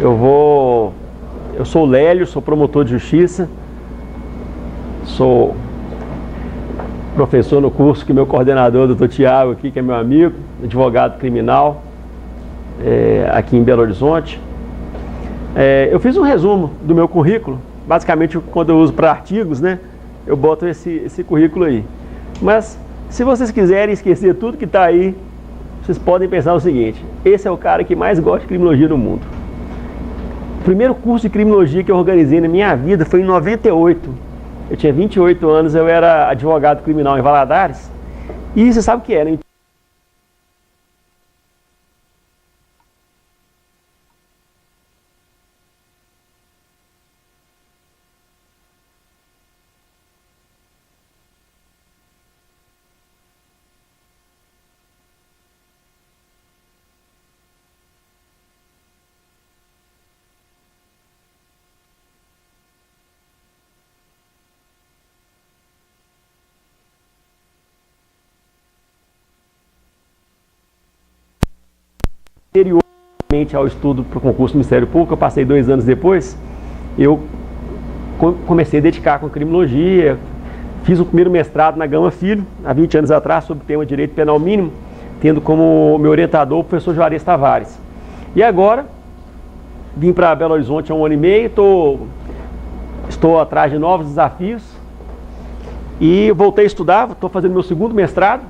Eu sou o Lélio, sou promotor de justiça, sou professor no curso que meu coordenador, doutor Tiago, aqui, que é meu amigo, advogado criminal, aqui em Belo Horizonte. Eu fiz um resumo do meu currículo, basicamente quando eu uso para artigos, né, eu boto esse currículo aí. Mas se vocês quiserem esquecer tudo que está aí, vocês podem pensar o seguinte: esse é o cara que mais gosta de criminologia no mundo. O primeiro curso de criminologia que eu organizei na minha vida foi em 98. Eu tinha 28 anos, eu era advogado criminal em Valadares. E você sabe o que era, hein? Anteriormente ao estudo para o concurso do Ministério Público, eu passei 2 anos depois, eu comecei a dedicar com a criminologia, fiz o primeiro mestrado na Gama Filho, há 20 anos atrás, sobre o tema Direito Penal Mínimo, tendo como meu orientador o professor Juarez Tavares. E agora, vim para Belo Horizonte há 1 ano e meio, estou atrás de novos desafios, e voltei a estudar, estou fazendo meu segundo mestrado,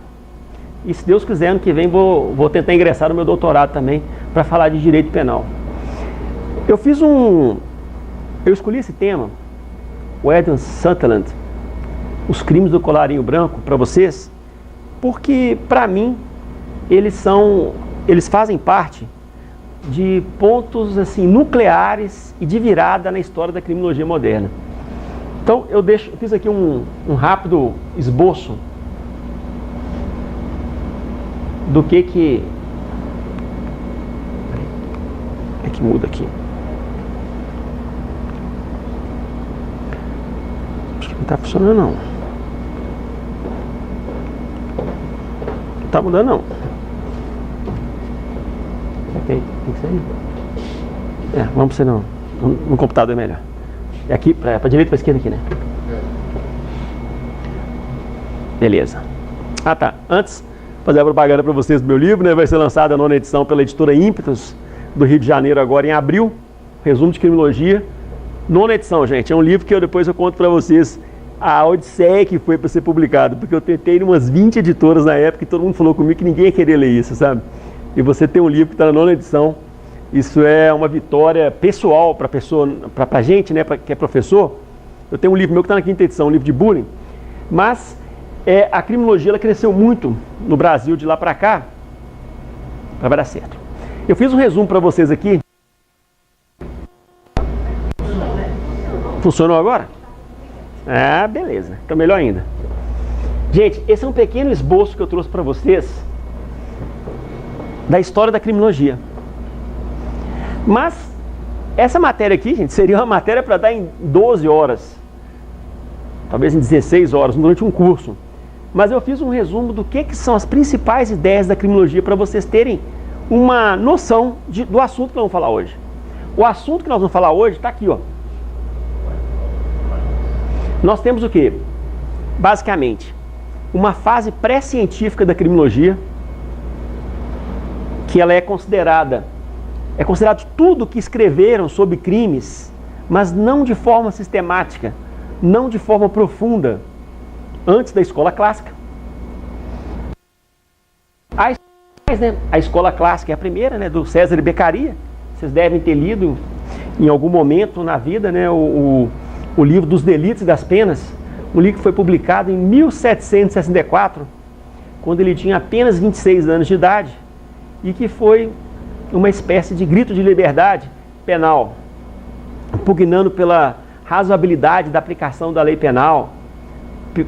e se Deus quiser, ano que vem vou tentar ingressar no meu doutorado também para falar de direito penal. Eu escolhi esse tema, o Adam Sutherland, os crimes do colarinho branco, para vocês, porque para mim eles fazem parte de pontos assim nucleares e de virada na história da criminologia moderna. Então eu fiz aqui um rápido esboço do que muda aqui. Acho que não está funcionando não. Não está mudando não. Tem que ser. Vamos ser no computador é melhor. É aqui, para a direita, para a esquerda aqui, né? Beleza. Ah tá, antes fazer a propaganda para vocês do meu livro, né? Vai ser lançado a 9ª edição pela editora Ímpetus, do Rio de Janeiro, agora em abril. Resumo de criminologia. 9ª edição, gente. É um livro que depois eu conto para vocês a odisseia que foi para ser publicado, porque eu tentei em umas 20 editoras na época e todo mundo falou comigo que ninguém ia querer ler isso, sabe? E você tem um livro que está na 9ª edição, isso é uma vitória pessoal para a gente, né, que é professor. Eu tenho um livro meu que está na 5ª edição, um livro de bullying, mas a criminologia ela cresceu muito no Brasil de lá para cá, vai dar certo. Eu fiz um resumo para vocês aqui. Funcionou agora? Ah, beleza, então melhor ainda. Gente, esse é um pequeno esboço que eu trouxe para vocês da história da criminologia. Mas essa matéria aqui, gente, seria uma matéria para dar em 12 horas, talvez em 16 horas, durante um curso. Mas eu fiz um resumo do que são as principais ideias da criminologia para vocês terem uma noção do assunto que nós vamos falar hoje. O assunto que nós vamos falar hoje está aqui, ó. Nós temos o quê? Basicamente, uma fase pré-científica da criminologia, que ela é considerado tudo que escreveram sobre crimes, mas não de forma sistemática, não de forma profunda, antes da escola clássica. A escola clássica é a primeira, né, do César e Beccaria. Vocês devem ter lido em algum momento na vida, né, o livro dos Delitos e das Penas, um livro que foi publicado em 1764, quando ele tinha apenas 26 anos de idade, e que foi uma espécie de grito de liberdade penal, pugnando pela razoabilidade da aplicação da lei penal,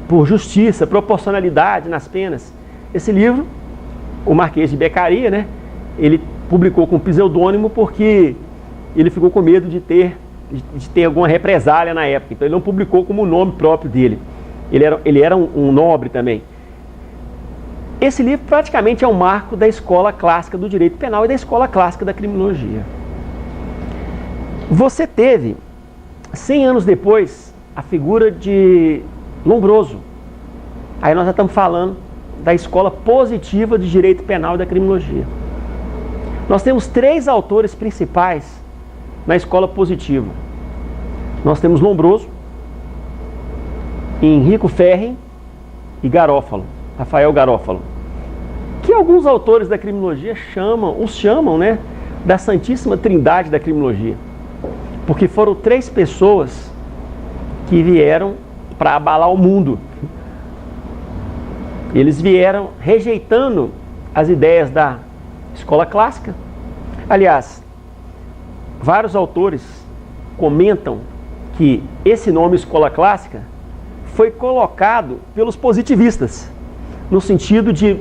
por justiça, proporcionalidade nas penas. Esse livro, o Marquês de Beccaria, né, ele publicou com pseudônimo porque ele ficou com medo de ter alguma represália na época. Então ele não publicou como o nome próprio dele. Ele era um nobre também. Esse livro praticamente é um marco da escola clássica do direito penal e da escola clássica da criminologia. Você teve, 100 anos depois, a figura de Lombroso. Aí nós já estamos falando da escola positiva de direito penal e da criminologia. Nós temos 3 autores principais na escola positiva. Nós temos Lombroso, Henrico Ferri e Garofalo, Rafael Garofalo, que alguns autores da criminologia chamam, né, da Santíssima Trindade da criminologia, porque foram 3 pessoas que vieram para abalar o mundo. Eles vieram rejeitando as ideias da escola clássica. Aliás, vários autores comentam que esse nome escola clássica foi colocado pelos positivistas, no sentido de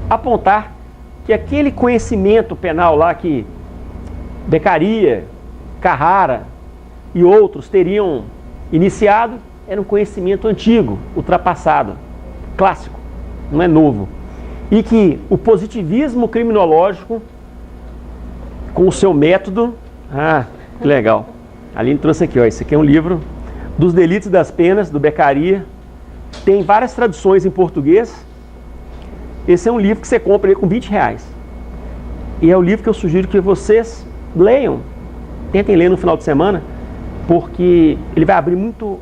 apontar que aquele conhecimento penal lá que Beccaria, Carrara e outros teriam iniciado era um conhecimento antigo, ultrapassado, clássico, não é novo. E que o positivismo criminológico, com o seu método, que legal. A Aline trouxe aqui, ó, esse aqui é um livro dos Delitos e das Penas, do Beccaria. Tem várias traduções em português. Esse é um livro que você compra com R$20. E é o livro que eu sugiro que vocês leiam. Tentem ler no final de semana, porque ele vai abrir muito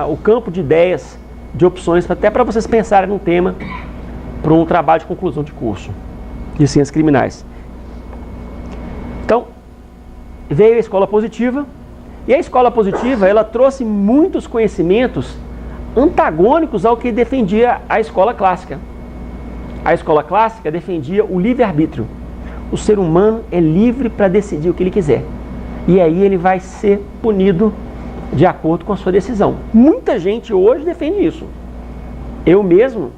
o campo de ideias, de opções, até para vocês pensarem num tema para um trabalho de conclusão de curso de ciências criminais. Então, veio a escola positiva, e a escola positiva ela trouxe muitos conhecimentos antagônicos ao que defendia a escola clássica. A escola clássica defendia o livre-arbítrio. O ser humano é livre para decidir o que ele quiser. E aí ele vai ser punido de acordo com a sua decisão. Muita gente hoje defende isso. Eu mesmo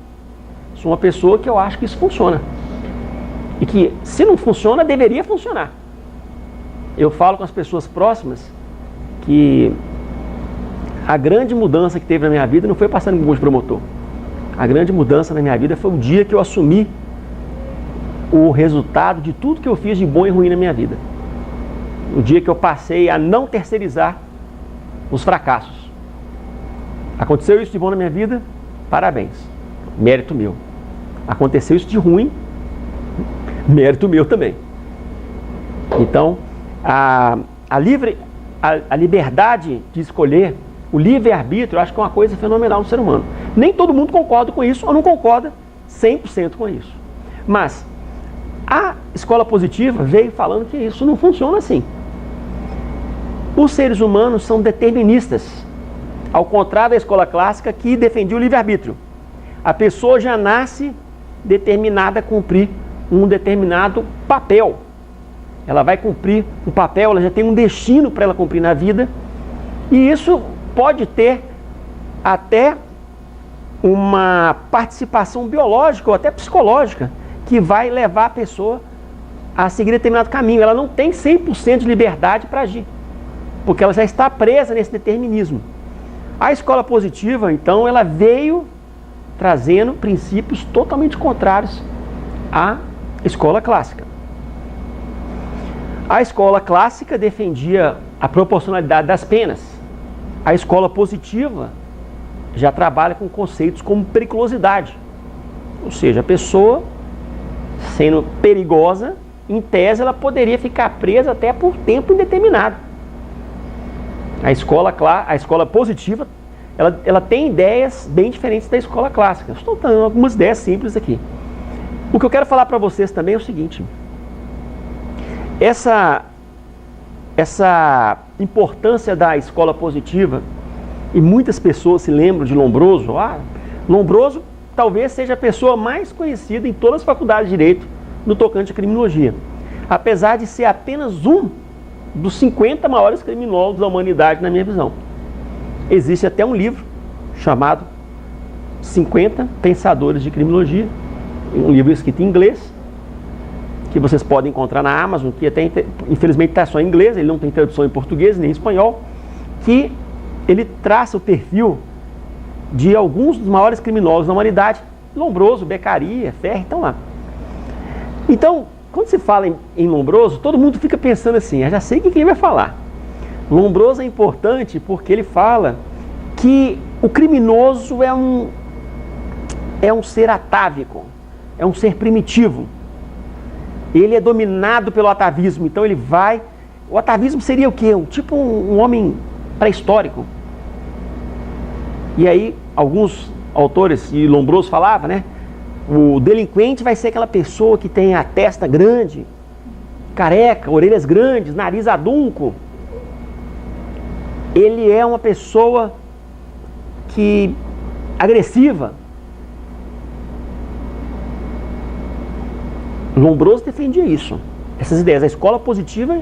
sou uma pessoa que eu acho que isso funciona. E que, se não funciona, deveria funcionar. Eu falo com as pessoas próximas que a grande mudança que teve na minha vida não foi passando em concurso de promotor. A grande mudança na minha vida foi o dia que eu assumi o resultado de tudo que eu fiz de bom e ruim na minha vida. O dia que eu passei a não terceirizar os fracassos. Aconteceu isso de bom na minha vida? Parabéns. Mérito meu. Aconteceu isso de ruim? Mérito meu também. Então, a liberdade de escolher, o livre-arbítrio, eu acho que é uma coisa fenomenal no ser humano. Nem todo mundo concorda com isso, ou não concorda 100% com isso. Mas a escola positiva veio falando que isso não funciona assim. Os seres humanos são deterministas, ao contrário da escola clássica que defendia o livre-arbítrio. A pessoa já nasce determinada a cumprir um determinado papel. Ela vai cumprir um papel, ela já tem um destino para ela cumprir na vida. E isso pode ter até uma participação biológica ou até psicológica que vai levar a pessoa a seguir determinado caminho. Ela não tem 100% de liberdade para agir, porque ela já está presa nesse determinismo. A escola positiva, então, ela veio trazendo princípios totalmente contrários à escola clássica. A escola clássica defendia a proporcionalidade das penas. A escola positiva já trabalha com conceitos como periculosidade. Ou seja, a pessoa, sendo perigosa, em tese ela poderia ficar presa até por tempo indeterminado. A escola positiva, ela tem ideias bem diferentes da escola clássica. Estou dando algumas ideias simples aqui. O que eu quero falar para vocês também é o seguinte: essa importância da escola positiva, e muitas pessoas se lembram de Lombroso. Lombroso talvez seja a pessoa mais conhecida em todas as faculdades de Direito no tocante à criminologia, apesar de ser apenas um dos 50 maiores criminólogos da humanidade, na minha visão. Existe até um livro chamado 50 Pensadores de Criminologia, um livro escrito em inglês, que vocês podem encontrar na Amazon, que até infelizmente está só em inglês, ele não tem tradução em português nem em espanhol, que ele traça o perfil de alguns dos maiores criminólogos da humanidade. Lombroso, Beccaria, Ferri, estão lá. Então, quando se fala em Lombroso, todo mundo fica pensando assim: eu já sei o que ele vai falar. Lombroso é importante porque ele fala que o criminoso é um ser atávico, é um ser primitivo. Ele é dominado pelo atavismo, então ele vai... O atavismo seria o quê? Tipo um homem pré-histórico. E aí, alguns autores, e Lombroso falava, né? O delinquente vai ser aquela pessoa que tem a testa grande, careca, orelhas grandes, nariz adunco. Ele é uma pessoa agressiva. Lombroso defendia isso, essas ideias, a escola positiva,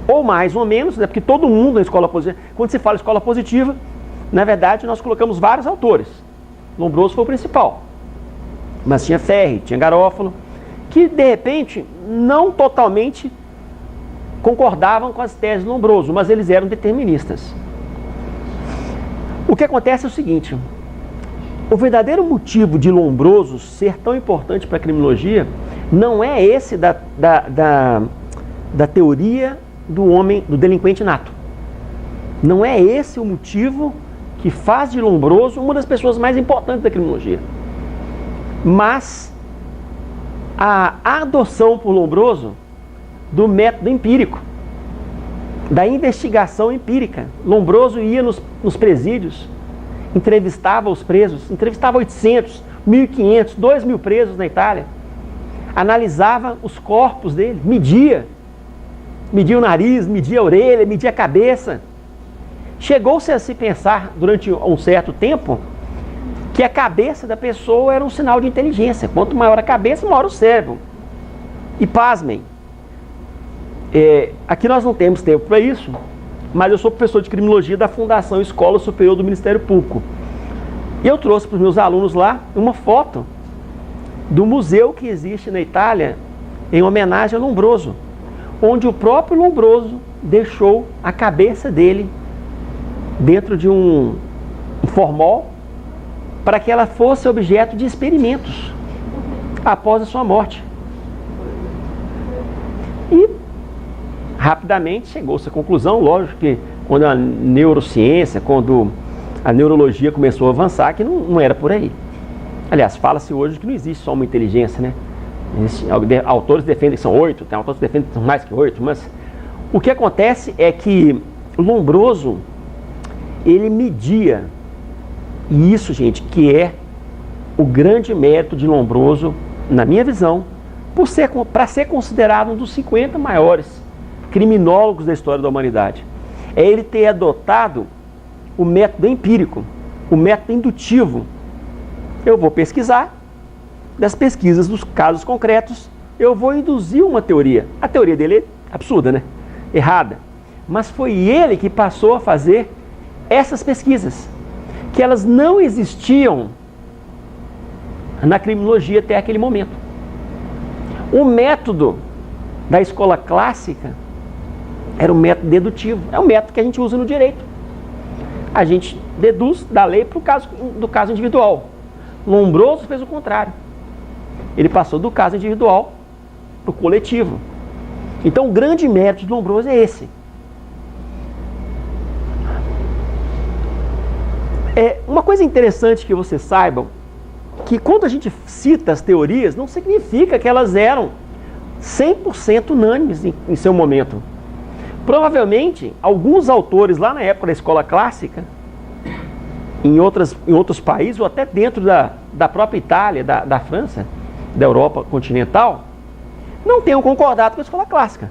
ou mais ou menos, né, porque todo mundo na escola positiva, quando se fala escola positiva, na verdade nós colocamos vários autores. Lombroso foi o principal, mas tinha Ferri, tinha Garofalo, que de repente não totalmente concordavam com as teses de Lombroso, mas eles eram deterministas. O que acontece é o seguinte: o verdadeiro motivo de Lombroso ser tão importante para a criminologia não é esse da teoria do homem, do delinquente nato. Não é esse o motivo que faz de Lombroso uma das pessoas mais importantes da criminologia. Mas a adoção por Lombroso do método empírico, da investigação empírica. Lombroso ia nos presídios, entrevistava os presos, entrevistava 800, 1.500, 2.000 presos na Itália, analisava os corpos dele, media o nariz, media a orelha, media a cabeça. Chegou-se a se pensar, durante um certo tempo, que a cabeça da pessoa era um sinal de inteligência. Quanto maior a cabeça, maior o cérebro. E pasmem, aqui nós não temos tempo para isso, mas eu sou professor de criminologia da Fundação Escola Superior do Ministério Público. E eu trouxe para os meus alunos lá uma foto do museu que existe na Itália em homenagem a Lombroso, onde o próprio Lombroso deixou a cabeça dele dentro de um formol para que ela fosse objeto de experimentos após a sua morte. E rapidamente chegou-se à conclusão, lógico que quando a neurociência, quando a neurologia começou a avançar, que não era por aí. Aliás, fala-se hoje que não existe só uma inteligência, né? Autores defendem que são 8, tem autores que defendem que são mais que 8, mas o que acontece é que Lombroso, ele media, e isso, gente, que é o grande mérito de Lombroso, na minha visão, para ser considerado um dos 50 maiores criminólogos da história da humanidade, é ele ter adotado o método empírico, o método indutivo. Eu vou pesquisar, das pesquisas dos casos concretos, eu vou induzir uma teoria. A teoria dele é absurda, né? Errada. Mas foi ele que passou a fazer essas pesquisas, que elas não existiam na criminologia até aquele momento. O método da escola clássica era o método dedutivo, é o método que a gente usa no direito. A gente deduz da lei para o caso, do caso individual. Lombroso fez o contrário. Ele passou do caso individual para o coletivo. Então o grande mérito de Lombroso é esse. Uma coisa interessante que vocês saibam, que quando a gente cita as teorias, não significa que elas eram 100% unânimes em seu momento. Provavelmente, alguns autores lá na época da escola clássica, em outros países, ou até dentro da própria Itália, da França, da Europa continental, não tenham concordado com a escola clássica.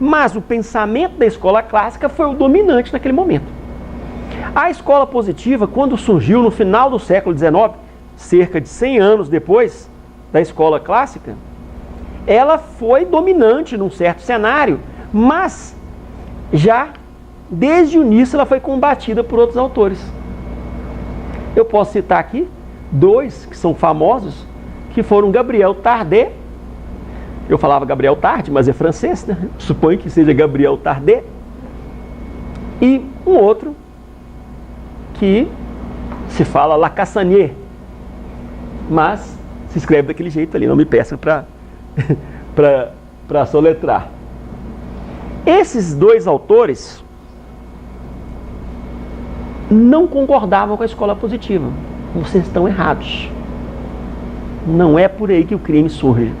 Mas o pensamento da escola clássica foi o dominante naquele momento. A escola positiva, quando surgiu no final do século XIX, cerca de 100 anos depois da escola clássica, ela foi dominante num certo cenário, mas já desde o início ela foi combatida por outros autores. Eu posso citar aqui dois que são famosos, que foram Gabriel Tardet. Eu falava Gabriel Tarde, mas é francês, né? Suponho que seja Gabriel Tardet. E um outro que se fala Lacassanier, mas se escreve daquele jeito ali, não me peçam para soletrar. Esses dois autores, não concordavam com a escola positiva. Vocês estão errados. Não é por aí que o crime surge.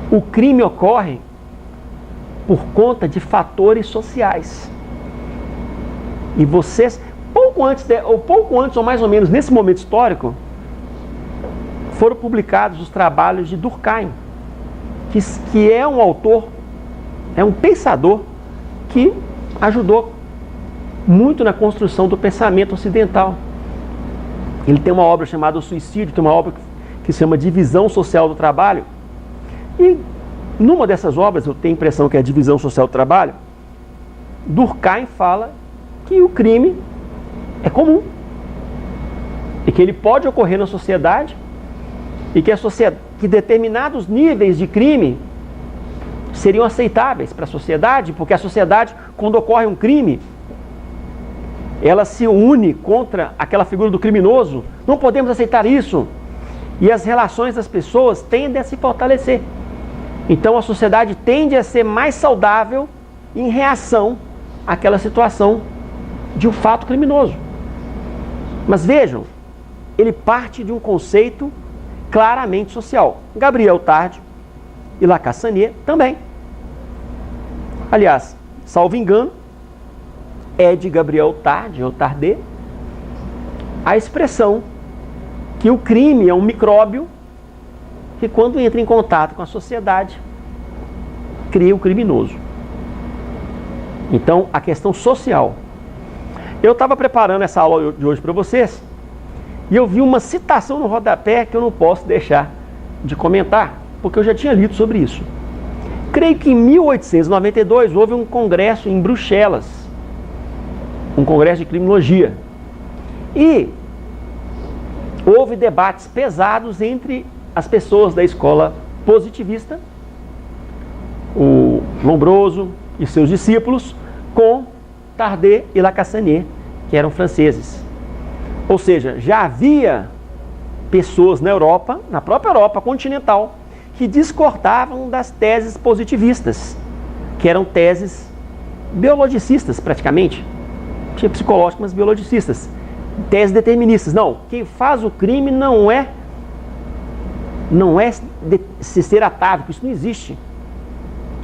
O crime ocorre por conta de fatores sociais. E vocês, pouco antes ou mais ou menos nesse momento histórico, foram publicados os trabalhos de Durkheim, que é um autor, é um pensador que ajudou muito na construção do pensamento ocidental. Ele tem uma obra chamada O Suicídio, tem uma obra que se chama Divisão Social do Trabalho. E numa dessas obras, eu tenho a impressão que é a Divisão Social do Trabalho, Durkheim fala que o crime é comum e que ele pode ocorrer na sociedade e que determinados níveis de crime seriam aceitáveis para a sociedade, porque a sociedade, quando ocorre um crime, ela se une contra aquela figura do criminoso. Não podemos aceitar isso. E as relações das pessoas tendem a se fortalecer. Então a sociedade tende a ser mais saudável em reação àquela situação de um fato criminoso. Mas vejam, ele parte de um conceito claramente social. Gabriel Tarde e Lacassanier também. Aliás, salvo engano, é de Gabriel Tarde ou Tarde a expressão que o crime é um micróbio que, quando entra em contato com a sociedade, cria o criminoso. Então, a questão social. Eu estava preparando essa aula de hoje para vocês e eu vi uma citação no rodapé que eu não posso deixar de comentar, porque eu já tinha lido sobre isso. Creio que em 1892 houve um congresso em Bruxelas, um congresso de criminologia, e houve debates pesados entre as pessoas da escola positivista, o Lombroso e seus discípulos, com Tarde e Lacassanier, que eram franceses. Ou seja, já havia pessoas na Europa, na própria Europa continental, que discordavam das teses positivistas, que eram teses biologicistas praticamente, tinha psicológicas, mas biologicistas, teses deterministas. Não, quem faz o crime não é se ser atávico, isso não existe.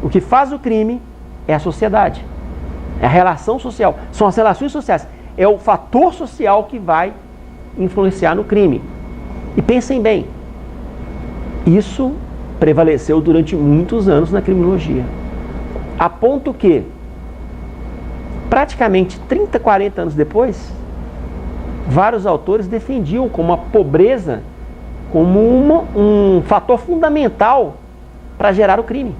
O que faz o crime é a sociedade, é a relação social, são as relações sociais, é o fator social que vai influenciar no crime. E pensem bem, isso prevaleceu durante muitos anos na criminologia, a ponto que, praticamente 30, 40 anos depois, vários autores defendiam como a pobreza como um fator fundamental para gerar o crime,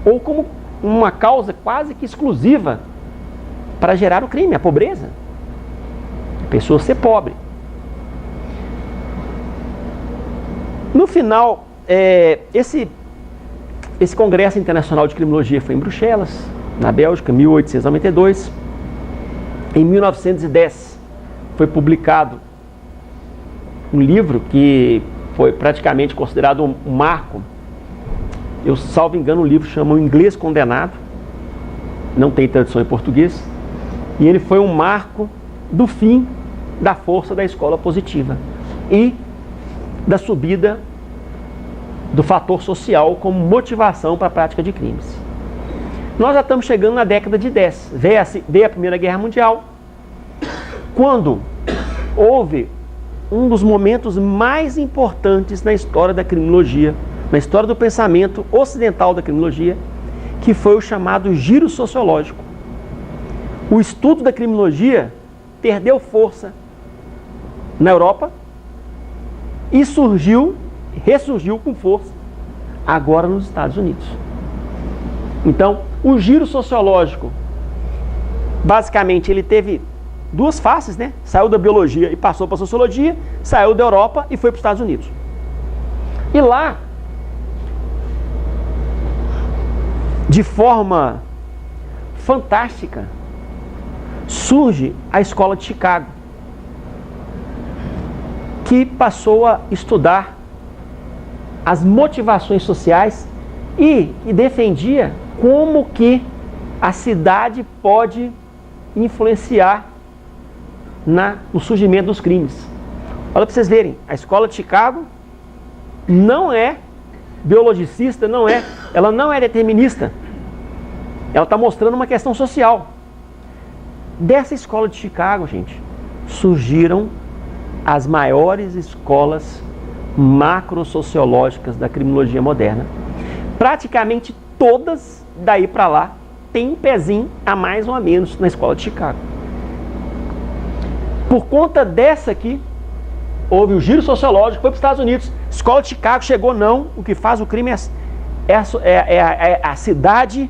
ou como uma causa quase que exclusiva para gerar o crime, a pobreza. A pessoa ser pobre. No final, esse Congresso Internacional de Criminologia foi em Bruxelas, na Bélgica, 1892. Em 1910 foi publicado um livro que foi praticamente considerado um marco. Eu salvo engano, o livro chama O Inglês Condenado, não tem tradução em português, e ele foi um marco do fim da força da escola positiva e da subida do fator social como motivação para a prática de crimes. Nós já estamos chegando na década de 10, veio a Primeira Guerra Mundial, quando houve um dos momentos mais importantes na história da criminologia, na história do pensamento ocidental da criminologia, que foi o chamado giro sociológico. O estudo da criminologia perdeu força na Europa e ressurgiu com força agora nos Estados Unidos. Então, o giro sociológico, basicamente, ele teve duas faces, né? Saiu da biologia e passou para a sociologia, saiu da Europa e foi para os Estados Unidos. E lá, de forma fantástica, surge a Escola de Chicago, que passou a estudar as motivações sociais e defendia como que a cidade pode influenciar no surgimento dos crimes. Olha para vocês verem, a escola de Chicago não é biologicista, ela não é determinista. Ela está mostrando uma questão social. Dessa escola de Chicago, gente, surgiram as maiores escolas macrosociológicas da criminologia moderna. Praticamente todas daí para lá tem um pezinho a mais ou a menos na escola de Chicago. Por conta dessa aqui, houve o giro sociológico, foi para os Estados Unidos. Escola de Chicago chegou, não. O que faz o crime é a cidade,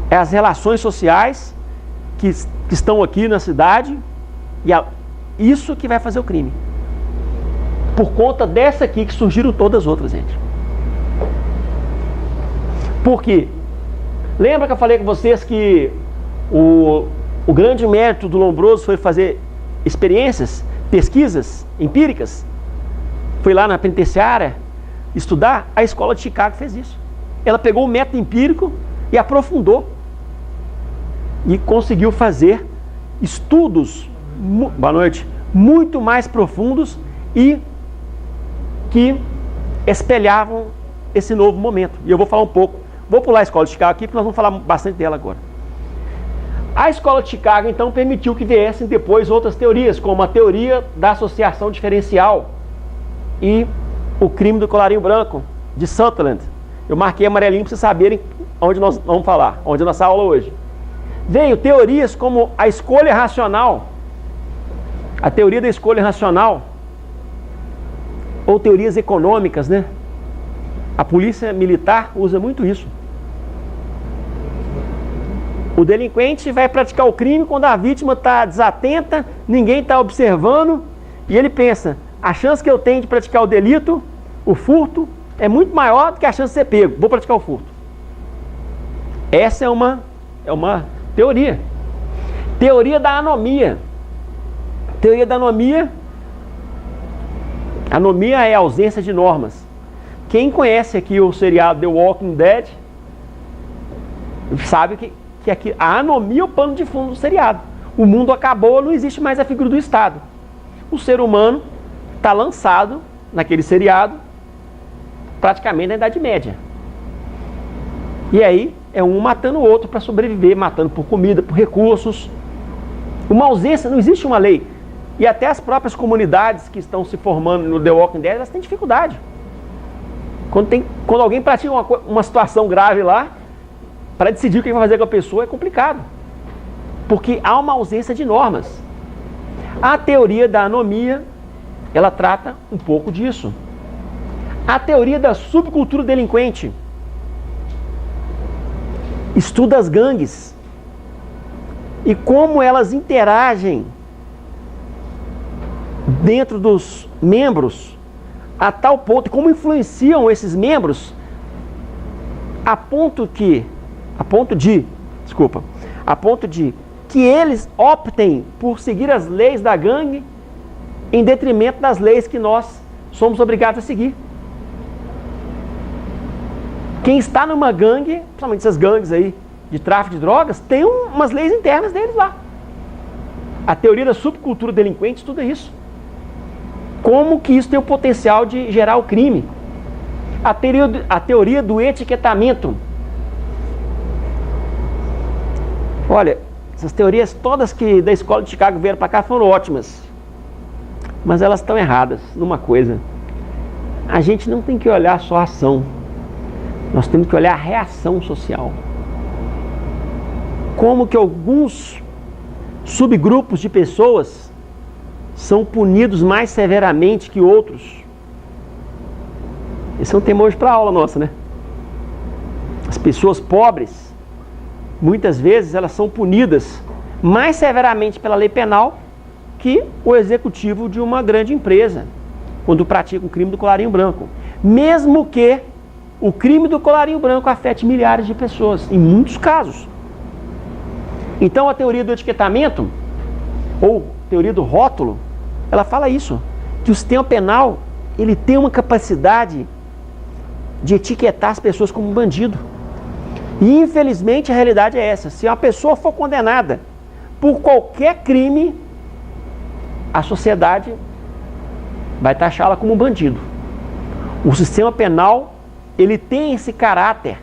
é as relações sociais que estão aqui na cidade, e isso que vai fazer o crime. Por conta dessa aqui que surgiram todas as outras, gente. Por quê? Lembra que eu falei com vocês que o grande mérito do Lombroso foi fazer experiências, pesquisas empíricas? Foi lá na penitenciária estudar? A escola de Chicago fez isso. Ela pegou o método empírico e aprofundou. E conseguiu fazer estudos, boa noite, muito mais profundos e que espelhavam esse novo momento. E eu vou falar um pouco. Vou pular a escola de Chicago aqui, porque nós vamos falar bastante dela agora. A escola de Chicago, então, permitiu que viessem depois outras teorias, como a teoria da associação diferencial e o crime do colarinho branco, de Sutherland. Eu marquei amarelinho para vocês saberem onde nós vamos falar, onde é a nossa aula hoje. Veio teorias como a escolha racional, a teoria da escolha racional, ou teorias econômicas, né? A polícia militar usa muito isso. O delinquente vai praticar o crime quando a vítima está desatenta, ninguém está observando, e ele pensa, a chance que eu tenho de praticar o delito, o furto, é muito maior do que a chance de ser pego. Vou praticar o furto. Essa é uma teoria. Teoria da anomia. Teoria da anomia. Anomia é a ausência de normas. Quem conhece aqui o seriado The Walking Dead sabe que aqui, a anomia é o pano de fundo do seriado. O mundo acabou, não existe mais a figura do Estado. O ser humano está lançado naquele seriado praticamente na Idade Média. E aí é um matando o outro para sobreviver, matando por comida, por recursos. Uma ausência, não existe uma lei. E até as próprias comunidades que estão se formando no The Walking Dead, elas têm dificuldade. Quando alguém pratica uma situação grave lá, para decidir o que vai fazer com a pessoa é complicado. Porque há uma ausência de normas. A teoria da anomia, ela trata um pouco disso. A teoria da subcultura delinquente estuda as gangues e como elas interagem dentro dos membros a tal ponto, como influenciam esses membros a ponto de que eles optem por seguir as leis da gangue em detrimento das leis que nós somos obrigados a seguir. Quem está numa gangue, principalmente essas gangues aí de tráfico de drogas, tem umas leis internas deles lá. A teoria da subcultura delinquente estuda isso. Como que isso tem o potencial de gerar o crime. A teoria do etiquetamento. Olha, essas teorias todas que da escola de Chicago vieram para cá foram ótimas. Mas elas estão erradas numa coisa. A gente não tem que olhar só a ação. Nós temos que olhar a reação social. Como que alguns subgrupos de pessoas são punidos mais severamente que outros. Esse é um tema hoje para a aula nossa, né? As pessoas pobres, muitas vezes, elas são punidas mais severamente pela lei penal que o executivo de uma grande empresa, quando pratica o crime do colarinho branco. Mesmo que o crime do colarinho branco afete milhares de pessoas, em muitos casos. Então a teoria do etiquetamento, ou teoria do rótulo, ela fala isso, que o sistema penal, ele tem uma capacidade de etiquetar as pessoas como bandido. E infelizmente a realidade é essa. Se uma pessoa for condenada por qualquer crime, a sociedade vai taxá-la como um bandido. O sistema penal, ele tem esse caráter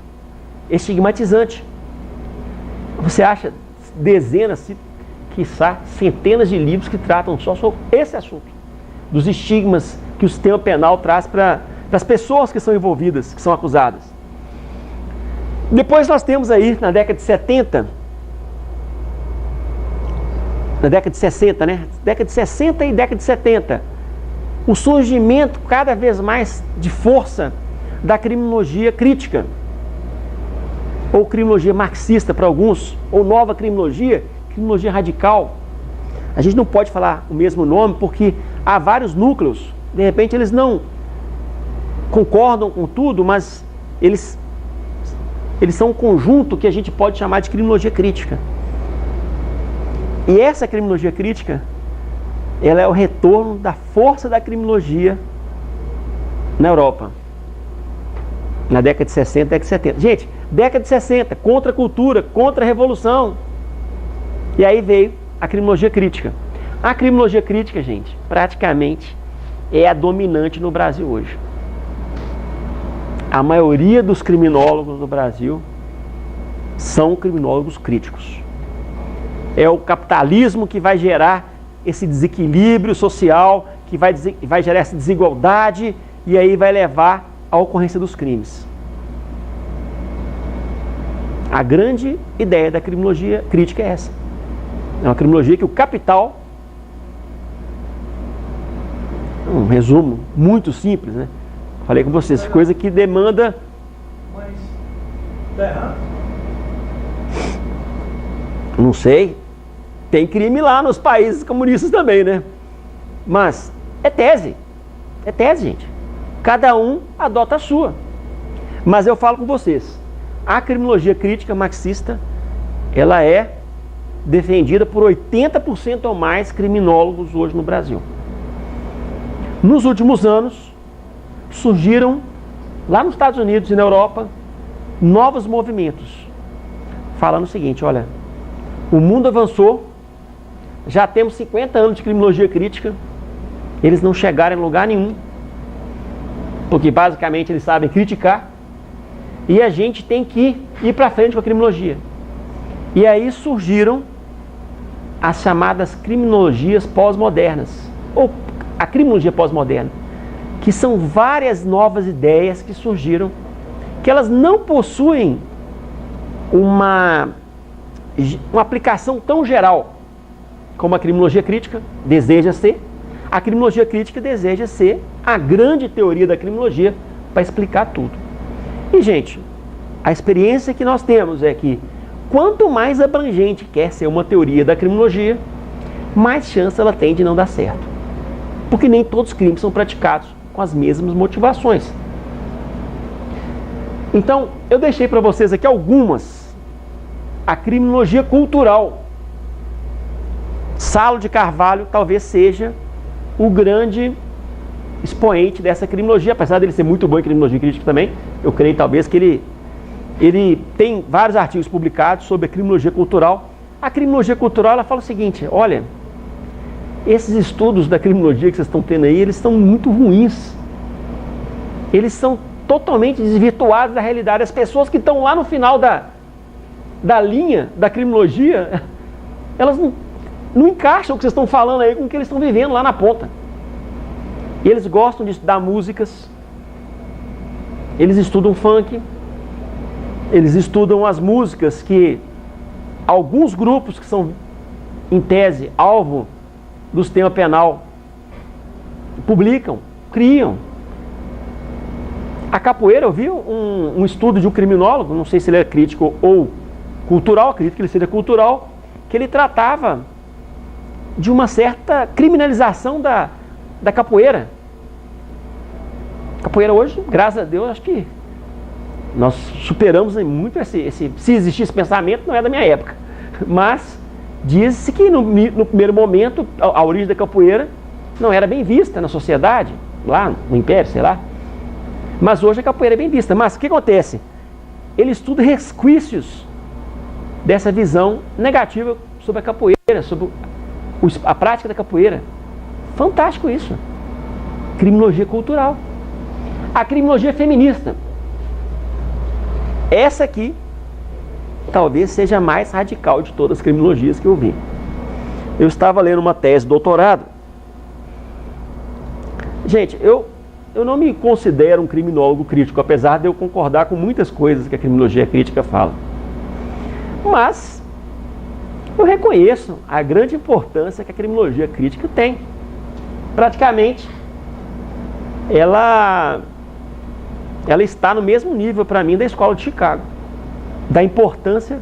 estigmatizante. Você acha dezenas, quiçá centenas de livros que tratam só sobre esse assunto, dos estigmas que o sistema penal traz para as pessoas que são envolvidas, que são acusadas. Depois nós temos aí, na década de 70, na década de 60, né? Década de 60 e década de 70, o surgimento cada vez mais de força da criminologia crítica, ou criminologia marxista para alguns, ou nova criminologia radical. A gente não pode falar o mesmo nome porque há vários núcleos, de repente eles não concordam com tudo, mas eles são um conjunto que a gente pode chamar de criminologia crítica. E essa criminologia crítica, ela é o retorno da força da criminologia na Europa, na década de 60, década de 70. Gente, década de 60, contra a cultura, contra a revolução. E aí veio a criminologia crítica. A criminologia crítica, gente, praticamente é a dominante no Brasil hoje. A maioria dos criminólogos no Brasil são criminólogos críticos. É o capitalismo que vai gerar esse desequilíbrio social, que vai gerar essa desigualdade e aí vai levar à ocorrência dos crimes. A grande ideia da criminologia crítica é essa. É uma criminologia que o capital, um resumo muito simples, né? Falei com vocês, coisa que demanda... Mas tá errado? Não sei. Tem crime lá nos países comunistas também, né? Mas é tese. É tese, gente. Cada um adota a sua. Mas eu falo com vocês, a criminologia crítica marxista, ela é defendida por 80% ou mais criminólogos hoje no Brasil. Nos últimos anos, surgiram, lá nos Estados Unidos e na Europa, novos movimentos, falando o seguinte, olha, o mundo avançou, já temos 50 anos de criminologia crítica, eles não chegaram em lugar nenhum, porque basicamente eles sabem criticar, e a gente tem que ir para frente com a criminologia. E aí surgiram as chamadas criminologias pós-modernas, ou a criminologia pós-moderna, que são várias novas ideias que surgiram, que elas não possuem uma aplicação tão geral como a criminologia crítica deseja ser. A criminologia crítica deseja ser a grande teoria da criminologia para explicar tudo. E, gente, a experiência que nós temos é que quanto mais abrangente quer ser uma teoria da criminologia, mais chance ela tem de não dar certo. Porque nem todos os crimes são praticados com as mesmas motivações. Então, eu deixei para vocês aqui algumas. A criminologia cultural. Salo de Carvalho talvez seja o grande expoente dessa criminologia, apesar dele ser muito bom em criminologia crítica também. Eu creio talvez que ele tem vários artigos publicados sobre a criminologia cultural. A criminologia cultural, ela fala o seguinte, olha, esses estudos da criminologia que vocês estão tendo aí, eles estão muito ruins. Eles são totalmente desvirtuados da realidade. As pessoas que estão lá no final da linha da criminologia, elas não encaixam o que vocês estão falando aí com o que eles estão vivendo lá na ponta. Eles gostam de estudar músicas, eles estudam funk, eles estudam as músicas que alguns grupos que são, em tese, alvo do sistema penal publicam, criam. A capoeira, eu vi um estudo de um criminólogo, não sei se ele é crítico ou cultural, acredito que ele seja cultural, que ele tratava de uma certa criminalização da capoeira. Capoeira hoje, graças a Deus, acho que nós superamos muito se existir esse pensamento, não é da minha época. Mas diz-se que no primeiro momento a origem da capoeira não era bem vista na sociedade, lá no Império, sei lá. Mas hoje a capoeira é bem vista. Mas o que acontece? Ele estuda resquícios dessa visão negativa sobre a capoeira, sobre a prática da capoeira. Fantástico isso. Criminologia cultural. A criminologia feminista. Essa aqui talvez seja a mais radical de todas as criminologias que eu vi. Eu estava lendo uma tese de doutorado. Gente, eu não me considero um criminólogo crítico, apesar de eu concordar com muitas coisas que a criminologia crítica fala. Mas eu reconheço a grande importância que a criminologia crítica tem. Praticamente, ela está no mesmo nível para mim da Escola de Chicago, da importância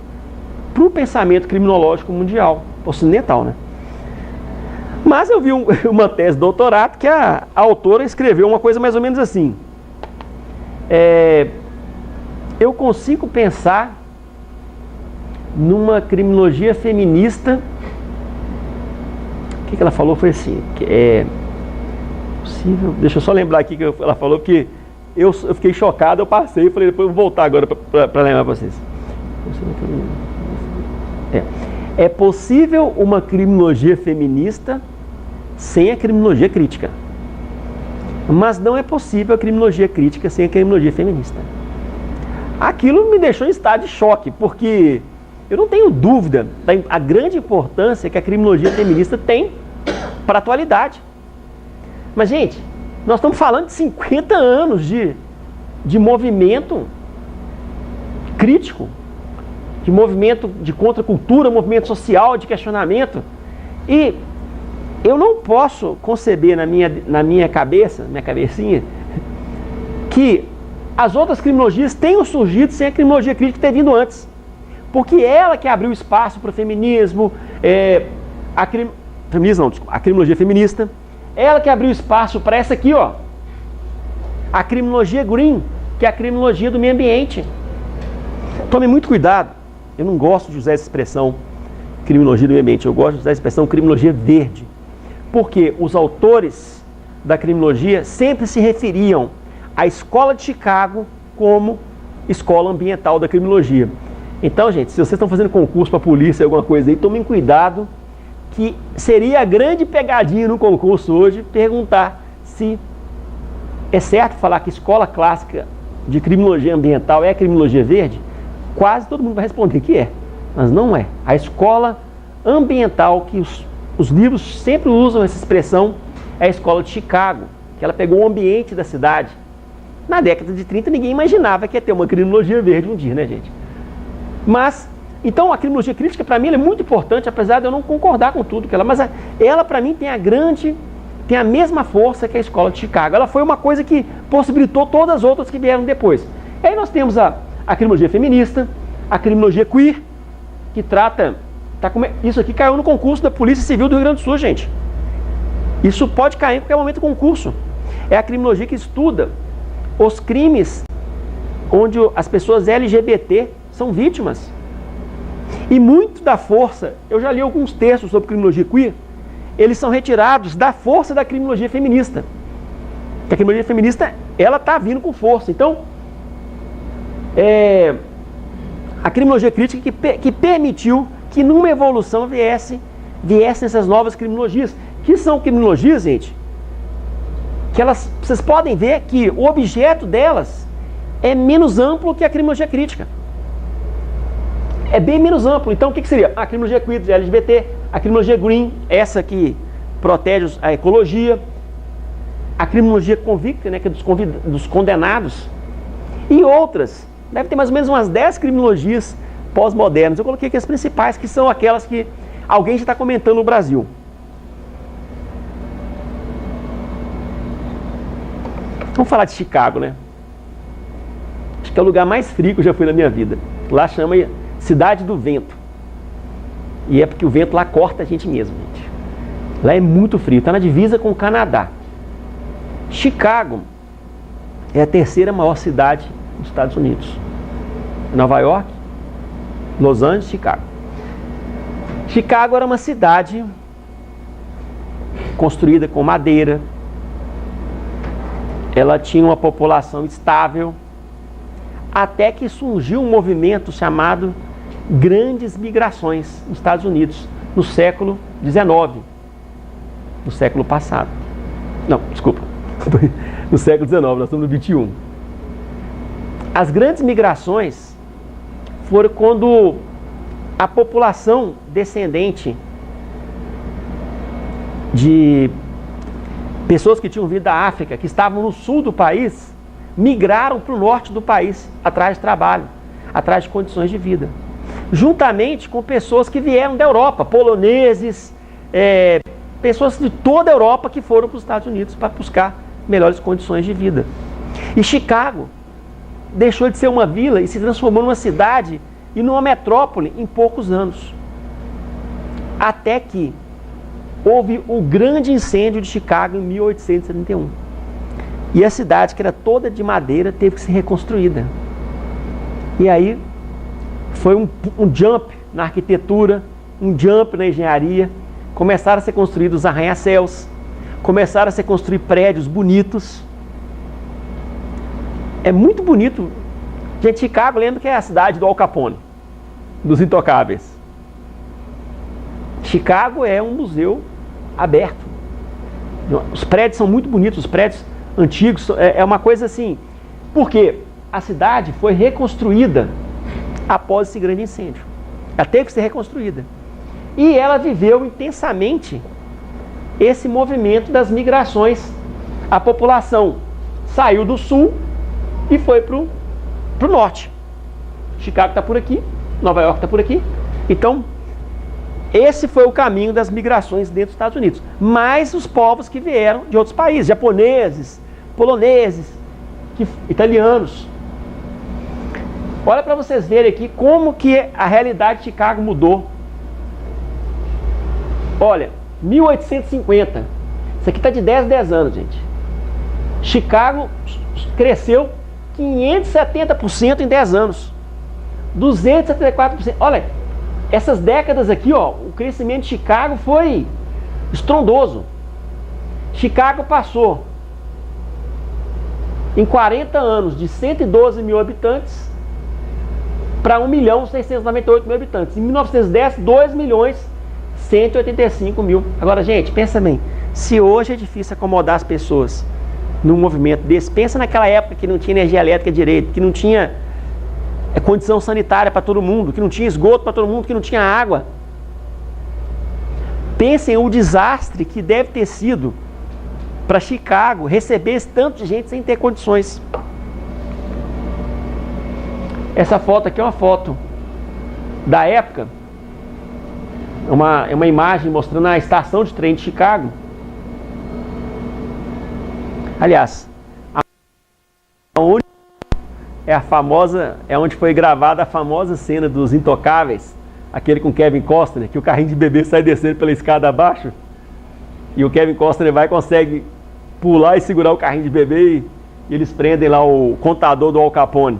para o pensamento criminológico mundial, ocidental, né? Mas eu vi uma tese de doutorado que a autora escreveu uma coisa mais ou menos assim. Eu consigo pensar numa criminologia feminista. O que ela falou foi assim, que é possível. Deixa eu só lembrar aqui que ela falou que eu fiquei chocado, eu passei e falei, depois eu vou voltar agora para lembrar para vocês. É possível uma criminologia feminista sem a criminologia crítica. Mas não é possível a criminologia crítica sem a criminologia feminista. Aquilo me deixou em estado de choque, porque eu não tenho dúvida da grande importância que a criminologia feminista tem para a atualidade. Mas, gente, nós estamos falando de 50 anos de movimento crítico, de movimento de contracultura, movimento social, de questionamento. E eu não posso conceber na minha cabeça, minha cabecinha, que as outras criminologias tenham surgido sem a criminologia crítica ter vindo antes. Porque ela que abriu espaço para o feminismo, a criminologia feminista, ela que abriu espaço para essa aqui, ó, a criminologia green, que é a criminologia do meio ambiente. Tome muito cuidado, eu não gosto de usar essa expressão criminologia do meio ambiente, eu gosto de usar a expressão criminologia verde. Porque os autores da criminologia sempre se referiam à Escola de Chicago como escola ambiental da criminologia. Então, gente, se vocês estão fazendo concurso para polícia, alguma coisa aí, tomem cuidado, que seria a grande pegadinha no concurso hoje perguntar se é certo falar que escola clássica de criminologia ambiental é a criminologia verde. Quase todo mundo vai responder que é, mas não é. A escola ambiental, que os livros sempre usam essa expressão, é a Escola de Chicago, que ela pegou o ambiente da cidade. Na década de 30 ninguém imaginava que ia ter uma criminologia verde um dia, né, gente? Mas, então a criminologia crítica para mim é muito importante, apesar de eu não concordar com tudo que ela, mas ela para mim tem a mesma força que a Escola de Chicago. Ela foi uma coisa que possibilitou todas as outras que vieram depois. E aí nós temos a criminologia feminista, a criminologia queer, que trata... Isso aqui caiu no concurso da Polícia Civil do Rio Grande do Sul, gente. Isso pode cair em qualquer momento do concurso. É a criminologia que estuda os crimes onde as pessoas LGBT são vítimas. E muito da força, eu já li alguns textos sobre criminologia queer, eles são retirados da força da criminologia feminista. Que a criminologia feminista, ela está vindo com força. Então, a criminologia crítica que permitiu que numa evolução viessem essas novas criminologias, que são criminologias, gente, que vocês podem ver que o objeto delas é menos amplo que a criminologia crítica. É bem menos amplo. Então, o que seria? A criminologia queer de LGBT, a criminologia green, essa que protege a ecologia, a criminologia convicta, né, que é dos condenados, e outras. Deve ter mais ou menos umas 10 criminologias pós-modernas. Eu coloquei aqui as principais, que são aquelas que alguém já está comentando no Brasil. Vamos falar de Chicago, né? Acho que é o lugar mais frio que eu já fui na minha vida. Lá chama Cidade do Vento. E é porque o vento lá corta a gente mesmo, gente. Lá é muito frio, está na divisa com o Canadá. Chicago é a terceira maior cidade dos Estados Unidos. Nova York, Los Angeles, Chicago. Chicago era uma cidade construída com madeira. Ela tinha uma população estável, até que surgiu um movimento chamado grandes migrações nos Estados Unidos no século XIX, no século passado. Não, desculpa, no século XIX, nós estamos no XXI. As grandes migrações foram quando a população descendente de pessoas que tinham vindo da África, que estavam no sul do país, migraram para o norte do país, atrás de trabalho, atrás de condições de vida. Juntamente com pessoas que vieram da Europa, poloneses, pessoas de toda a Europa que foram para os Estados Unidos para buscar melhores condições de vida. E Chicago deixou de ser uma vila e se transformou numa cidade e numa metrópole em poucos anos. Até que houve o grande incêndio de Chicago em 1871. E a cidade, que era toda de madeira, teve que ser reconstruída. E aí foi um jump na arquitetura, um jump na engenharia. Começaram a ser construídos arranha-céus, começaram a ser construídos prédios bonitos. É muito bonito. Gente, Chicago, lembra que é a cidade do Al Capone, dos intocáveis. Chicago é um museu aberto. Os prédios são muito bonitos, os prédios antigos, é uma coisa assim. Porque a cidade foi reconstruída após esse grande incêndio. Ela teve que ser reconstruída. E ela viveu intensamente esse movimento das migrações. A população saiu do sul e foi para o norte. Chicago está por aqui, Nova York está por aqui. Então, esse foi o caminho das migrações dentro dos Estados Unidos. Mais os povos que vieram de outros países, japoneses, poloneses, italianos. Olha para vocês verem aqui como que a realidade de Chicago mudou. Olha, 1850. Isso aqui está de 10 em 10 anos, gente. Chicago cresceu 570% em 10 anos. 274%. Olha, essas décadas aqui, ó, o crescimento de Chicago foi estrondoso. Chicago passou, em 40 anos, de 112 mil habitantes para 1.698.000 habitantes. Em 1910, 2.185.000. Agora, gente, pensa bem. Se hoje é difícil acomodar as pessoas num movimento desse, pensa naquela época que não tinha energia elétrica direito, que não tinha condição sanitária para todo mundo, que não tinha esgoto para todo mundo, que não tinha água. Pensem o desastre que deve ter sido para Chicago receber esse tanto de gente sem ter condições. Essa foto aqui é uma foto da época, é uma imagem mostrando a estação de trem de Chicago. Aliás, onde é a famosa, é onde foi gravada a famosa cena dos Intocáveis, aquele com Kevin Costner, que o carrinho de bebê sai descendo pela escada abaixo e o Kevin Costner vai e consegue pular e segurar o carrinho de bebê e eles prendem lá o contador do Al Capone.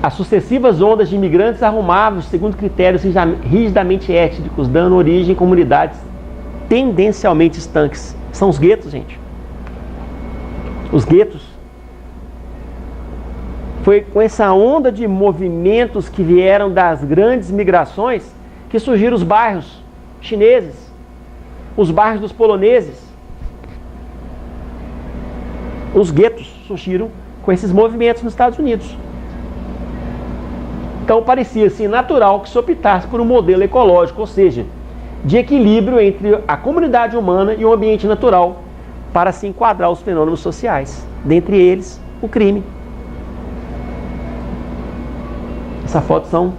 As sucessivas ondas de imigrantes arrumavam-se segundo critérios rigidamente étnicos, dando origem a comunidades tendencialmente estanques. São os guetos, gente. Os guetos. Foi com essa onda de movimentos que vieram das grandes migrações que surgiram os bairros chineses, os bairros dos poloneses. Os guetos surgiram com esses movimentos nos Estados Unidos. Então parecia assim natural que se optasse por um modelo ecológico, ou seja, de equilíbrio entre a comunidade humana e o ambiente natural, para se enquadrar os fenômenos sociais, dentre eles o crime. Essa foto eu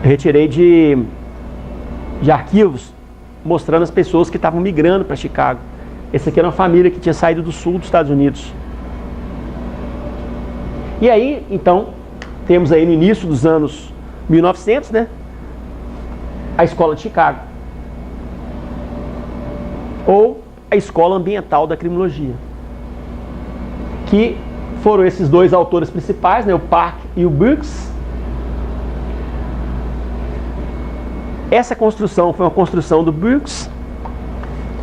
retirei de arquivos mostrando as pessoas que estavam migrando para Chicago. Essa aqui era uma família que tinha saído do sul dos Estados Unidos. E aí, então, temos aí no início dos anos 1900, né, a Escola de Chicago, ou a Escola Ambiental da Criminologia, que foram esses dois autores principais, né, o Park e o Brooks. Essa construção foi uma construção do Brooks,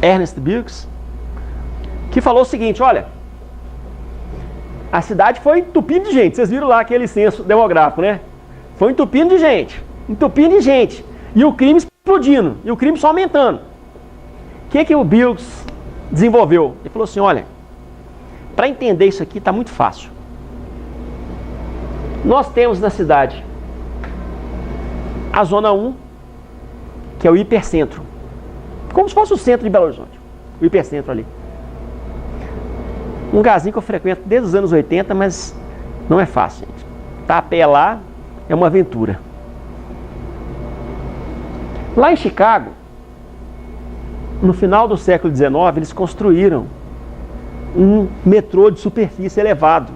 Ernest Brooks, que falou o seguinte: olha, A cidade foi entupindo de gente. Vocês viram lá aquele censo demográfico, né? Foi entupindo de gente. Entupindo de gente. E o crime explodindo. E o crime só aumentando. O que o Bilges desenvolveu? Ele falou assim, olha, para entender isso aqui está muito fácil. Nós temos na cidade a Zona 1, que é o hipercentro. Como se fosse o centro de Belo Horizonte. O hipercentro ali. Um lugarzinho que eu frequento desde os anos 80, mas não é fácil, gente. Tá a pé lá é uma aventura. Lá em Chicago, no final do século XIX, eles construíram um metrô de superfície elevado.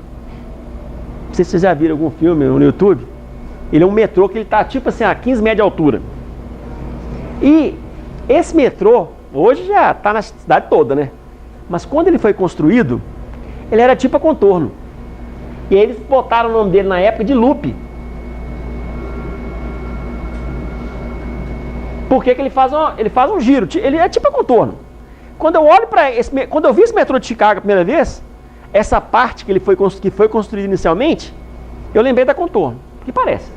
Não sei se vocês já viram algum filme no YouTube. Ele é um metrô que ele está tipo assim a 15 metros de altura. E esse metrô, hoje já está na cidade toda, né? Mas quando ele foi construído, ele era tipo a contorno. E aí eles botaram o nome dele na época de Loop. Por que ele faz um giro? Ele é tipo a contorno. Quando eu olho para quando eu vi esse metrô de Chicago a primeira vez, essa parte que foi construída inicialmente, eu lembrei da contorno. Que parece.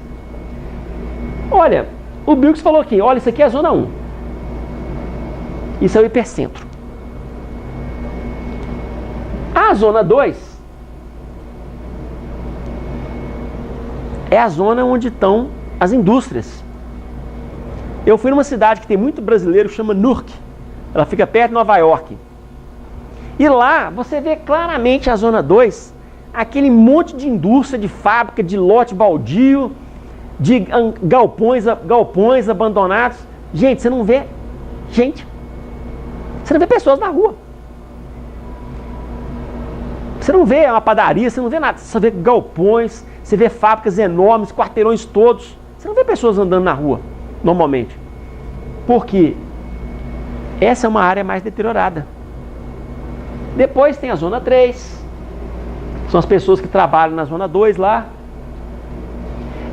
Olha, o Bilges falou aqui, olha, isso aqui é a Zona 1. Isso é o hipercentro. A Zona 2 é a zona onde estão as indústrias. Eu fui numa cidade que tem muito brasileiro, chama Newark. Ela fica perto de Nova York. E lá você vê claramente a Zona 2, aquele monte de indústria, de fábrica, de lote baldio, de galpões abandonados. Gente, você não vê gente. Você não vê pessoas na rua. Você não vê uma padaria, você não vê nada. Você vê galpões, você vê fábricas enormes, quarteirões todos. Você não vê pessoas andando na rua, normalmente. Por quê? Essa é uma área mais deteriorada. Depois tem a Zona 3. São as pessoas que trabalham na Zona 2 lá.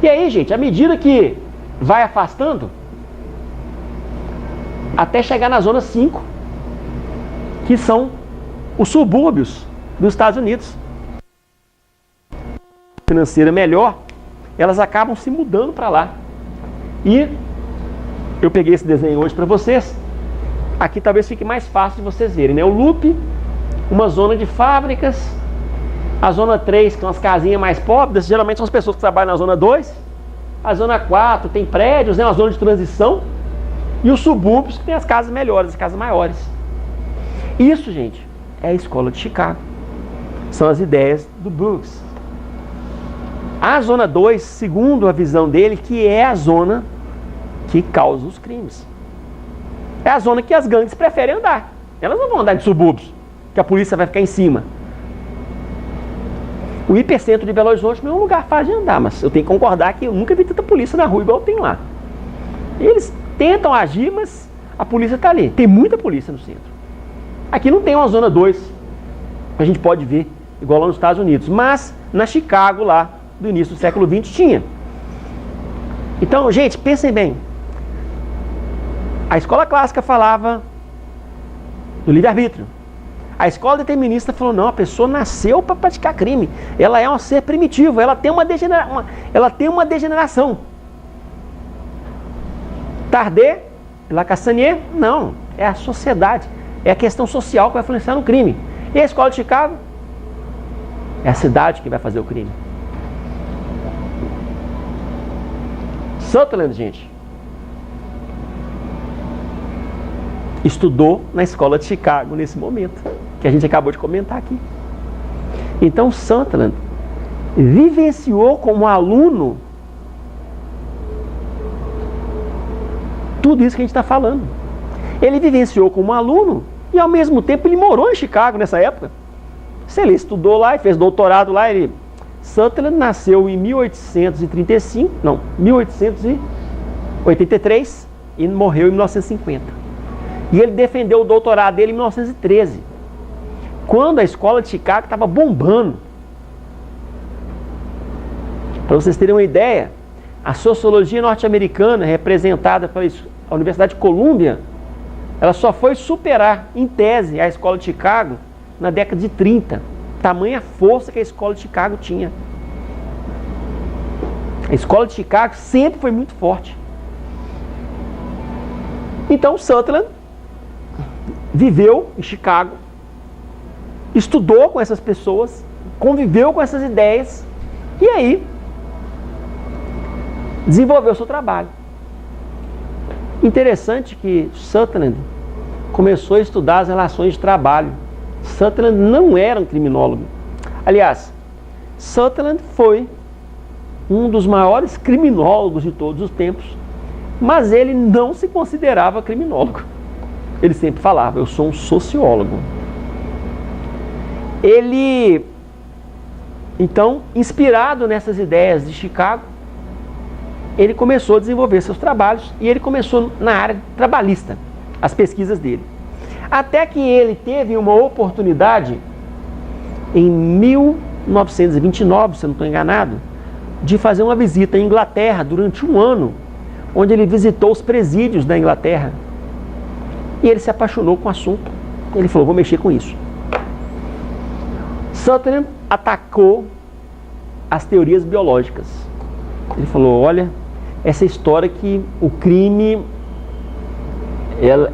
E aí, gente, à medida que vai afastando, até chegar na Zona 5, que são os subúrbios dos Estados Unidos. Financeira melhor, elas acabam se mudando para lá. E eu peguei esse desenho hoje para vocês. Aqui talvez fique mais fácil de vocês verem, né? O Loop, uma zona de fábricas. A Zona 3, que são as casinhas mais pobres, geralmente são as pessoas que trabalham na Zona 2. A Zona 4 tem prédios, né? Uma zona de transição. E os subúrbios, que tem as casas melhores, as casas maiores. Isso, gente, é a escola de Chicago. São as ideias do Bilges. A Zona 2, segundo a visão dele, que é a zona que causa os crimes. É a zona que as gangues preferem andar. Elas não vão andar em subúrbios, que a polícia vai ficar em cima. O hipercentro de Belo Horizonte não é um lugar fácil de andar, mas eu tenho que concordar que eu nunca vi tanta polícia na rua igual tem lá. Eles tentam agir, mas a polícia está ali. Tem muita polícia no centro. Aqui não tem uma Zona 2, que a gente pode ver, igual lá nos Estados Unidos. Mas na Chicago, lá, do início do século XX, tinha. Então, gente, pensem bem. A escola clássica falava do livre-arbítrio. A escola determinista falou, não, a pessoa nasceu para praticar crime. Ela é um ser primitivo, ela tem uma degeneração. Tardet, Lacassanier, não. É a sociedade. É a questão social que vai influenciar no crime. E a escola de Chicago? É a cidade que vai fazer o crime. Sutherland, gente, estudou na escola de Chicago nesse momento, que a gente acabou de comentar aqui. Então Sutherland vivenciou como aluno tudo isso que a gente está falando. Ele vivenciou como aluno e ao mesmo tempo ele morou em Chicago nessa época. Se ele estudou lá e fez doutorado lá, Sutherland nasceu em 1883 e morreu em 1950. E ele defendeu o doutorado dele em 1913, quando a escola de Chicago estava bombando. Para vocês terem uma ideia, a sociologia norte-americana, representada pela Universidade de Colômbia, ela só foi superar, em tese, a escola de Chicago na década de 30, tamanha força que a escola de Chicago tinha. A escola de Chicago sempre foi muito forte. Então Sutherland viveu em Chicago, estudou com essas pessoas, conviveu com essas ideias e aí desenvolveu seu trabalho. Interessante que Sutherland começou a estudar as relações de trabalho. Sutherland não era um criminólogo. Aliás, Sutherland foi um dos maiores criminólogos de todos os tempos, mas ele não se considerava criminólogo. Ele sempre falava, eu sou um sociólogo. Ele, então, inspirado nessas ideias de Chicago, ele começou a desenvolver seus trabalhos e ele começou na área trabalhista, as pesquisas dele. Até que ele teve uma oportunidade, em 1929, se eu não estou enganado, de fazer uma visita à Inglaterra durante um ano, onde ele visitou os presídios da Inglaterra. E ele se apaixonou com o assunto. Ele falou, vou mexer com isso. Sutherland atacou as teorias biológicas. Ele falou, olha, essa história que o crime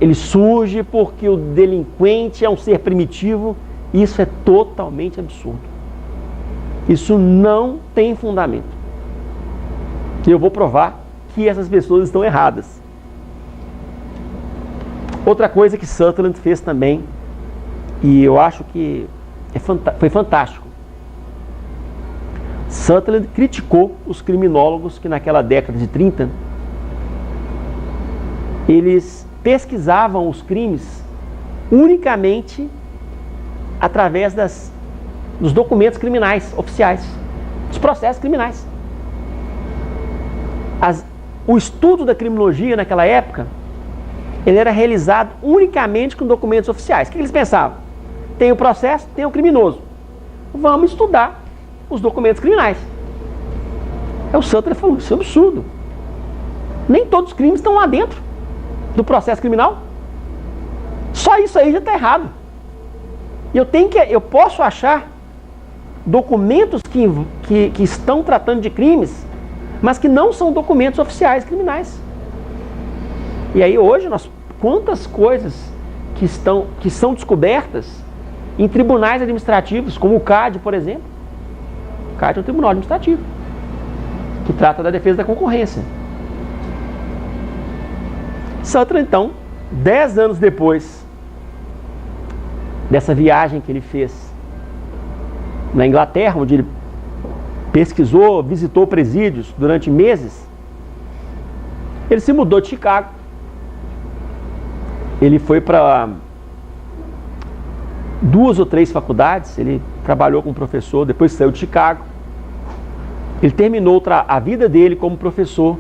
ele surge porque o delinquente é um ser primitivo, isso é totalmente absurdo. Isso não tem fundamento. E eu vou provar que essas pessoas estão erradas. Outra coisa que Sutherland fez também, e eu acho que foi fantástico. Sutherland criticou os criminólogos que naquela década de 30, eles pesquisavam os crimes unicamente através dos documentos criminais oficiais, dos processos criminais. O estudo da criminologia naquela época, ele era realizado unicamente com documentos oficiais. O que eles pensavam? Tem o processo, tem o criminoso. Vamos estudar os documentos criminais. Aí o Sutherland falou, isso é um absurdo. Nem todos os crimes estão lá dentro do processo criminal. Só isso aí já está errado. E eu posso achar documentos que estão tratando de crimes, mas que não são documentos oficiais criminais. E aí hoje, quantas coisas que são descobertas em tribunais administrativos, como o CAD, por exemplo. O CAD é um tribunal administrativo, que trata da defesa da concorrência. Sutherland, então, 10 anos depois dessa viagem que ele fez na Inglaterra, onde ele pesquisou, visitou presídios durante meses, ele se mudou de Chicago. Ele foi para 2 ou 3 faculdades, ele trabalhou como professor, depois saiu de Chicago. Ele terminou a vida dele como professor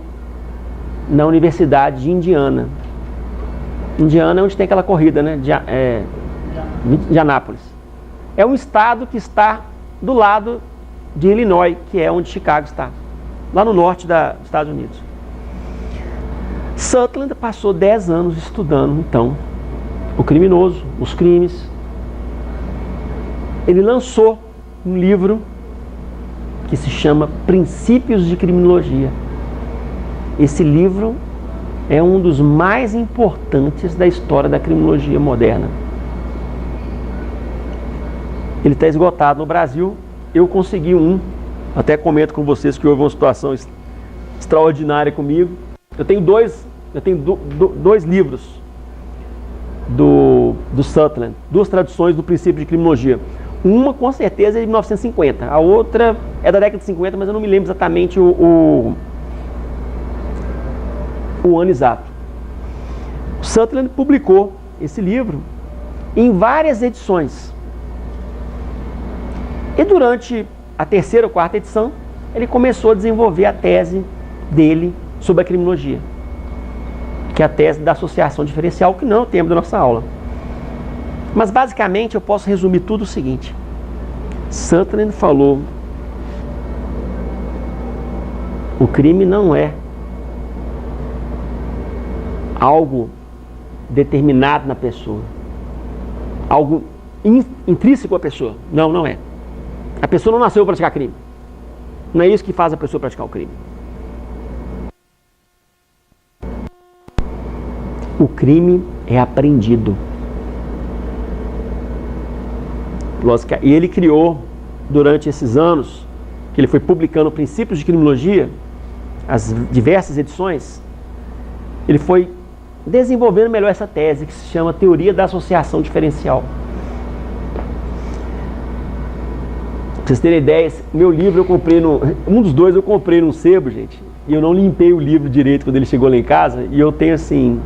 na Universidade de Indiana. Indiana é onde tem aquela corrida, né? De Anápolis. É um estado que está do lado de Illinois, que é onde Chicago está, lá no norte dos Estados Unidos. Sutherland passou 10 anos estudando, então, o criminoso, os crimes. Ele lançou um livro que se chama Princípios de Criminologia. Esse livro é um dos mais importantes da história da criminologia moderna. Ele está esgotado no Brasil. Eu consegui até comento com vocês que houve uma situação extraordinária comigo. Eu tenho dois livros do Sutherland, 2 traduções do Princípio de Criminologia. Uma com certeza é de 1950, a outra é da década de 50, mas eu não me lembro exatamente o ano exato. O Sutherland publicou esse livro em várias edições. E durante a 3ª ou 4ª edição, ele começou a desenvolver a tese dele sobre a criminologia, que é a tese da associação diferencial, que não é o tema da nossa aula. Mas basicamente eu posso resumir tudo o seguinte: Sutherland falou, o crime não é algo determinado na pessoa, algo intrínseco à pessoa. Não é. A pessoa não nasceu para praticar crime. Não é isso que faz a pessoa praticar o crime. O crime é aprendido. E ele criou, durante esses anos, que ele foi publicando princípios de criminologia, as diversas edições, ele foi desenvolvendo melhor essa tese, que se chama teoria da associação diferencial. Pra vocês terem ideia, meu livro eu comprei um dos dois eu comprei num sebo, gente, e eu não limpei o livro direito quando ele chegou lá em casa, e eu tenho assim,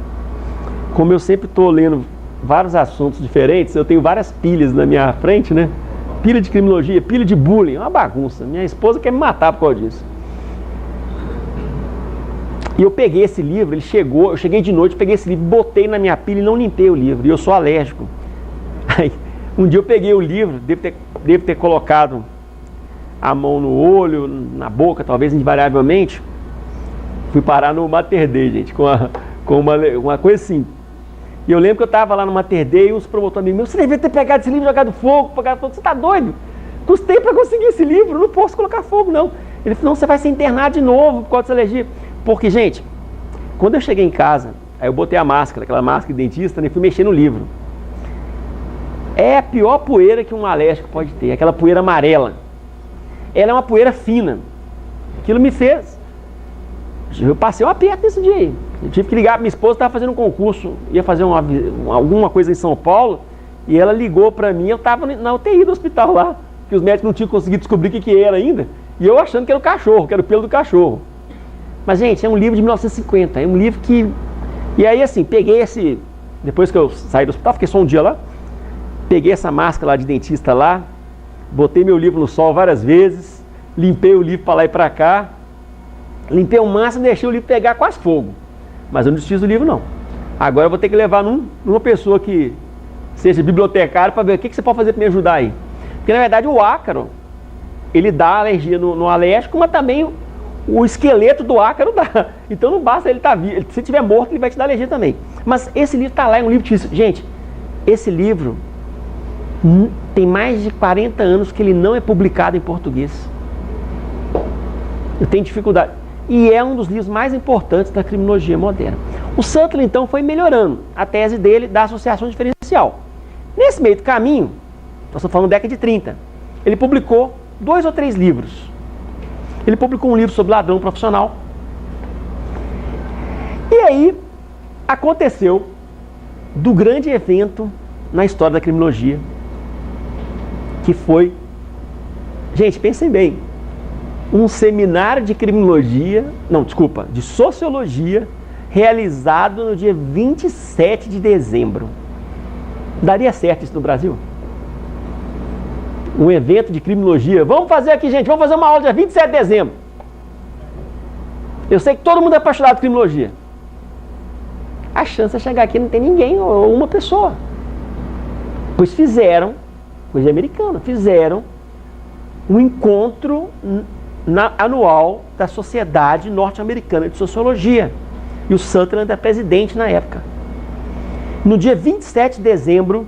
como eu sempre estou lendo vários assuntos diferentes, eu tenho várias pilhas na minha frente, né? Pilha de criminologia, pilha de bullying, é uma bagunça. Minha esposa quer me matar por causa disso. E eu peguei esse livro, eu cheguei de noite, peguei esse livro, botei na minha pilha e não limpei o livro, e eu sou alérgico. Aí, um dia eu peguei o livro, devo ter colocado a mão no olho, na boca, talvez invariavelmente, fui parar no Mater Dei, gente, com uma coisa assim. E eu lembro que eu estava lá no Mater Dei e uns promotores amigos, você devia ter pegado esse livro e jogado fogo, você está doido? Custei para conseguir esse livro, não posso colocar fogo não. Ele falou, não, você vai ser internado de novo por causa dessa alergia. Porque, gente, quando eu cheguei em casa, aí eu botei a máscara, aquela máscara de dentista, né, e fui mexer no livro. É a pior poeira que um alérgico pode ter, aquela poeira amarela. Ela é uma poeira fina. Aquilo me fez... Eu passei um aperto nesse dia aí. Eu tive que ligar, minha esposa estava fazendo um concurso, ia fazer alguma coisa em São Paulo, e ela ligou para mim, eu estava na UTI do hospital lá, que os médicos não tinham conseguido descobrir o que era ainda, e eu achando que era o cachorro, que era o pelo do cachorro. Mas, gente, é um livro de 1950, é um livro que... E aí, assim, peguei esse... Depois que eu saí do hospital, fiquei só um dia lá, peguei essa máscara lá de dentista lá, botei meu livro no sol várias vezes, limpei o livro para lá e para cá, limpei o máximo e deixei o livro pegar quase fogo. Mas eu não desfiz o livro, não. Agora eu vou ter que levar numa pessoa que seja bibliotecário para ver o que você pode fazer para me ajudar aí. Porque, na verdade, o ácaro, ele dá alergia no alérgico, mas também o esqueleto do ácaro dá. Então não basta ele estar vivo. Se estiver morto, ele vai te dar alergia também. Mas esse livro está lá, é um livro difícil. Gente, esse livro tem mais de 40 anos que ele não é publicado em português. Eu tenho dificuldade. E é um dos livros mais importantes da criminologia moderna. O Sutherland, então, foi melhorando a tese dele da associação diferencial. Nesse meio do caminho, nós estamos falando da década de 30, ele publicou 2 ou 3 livros. Ele publicou um livro sobre ladrão profissional. E aí, aconteceu do grande evento na história da criminologia, que foi, gente, pensem bem, um seminário de criminologia, de sociologia, realizado no dia 27 de dezembro. Daria certo isso no Brasil? Um evento de criminologia. Vamos fazer aqui, gente, vamos fazer uma aula dia 27 de dezembro. Eu sei que todo mundo é apaixonado por criminologia. A chance de chegar aqui não tem ninguém, ou uma pessoa. Pois fizeram, coisa americana, fizeram um encontro anual da Sociedade Norte-Americana de Sociologia. E o Sutherland era presidente na época. No dia 27 de dezembro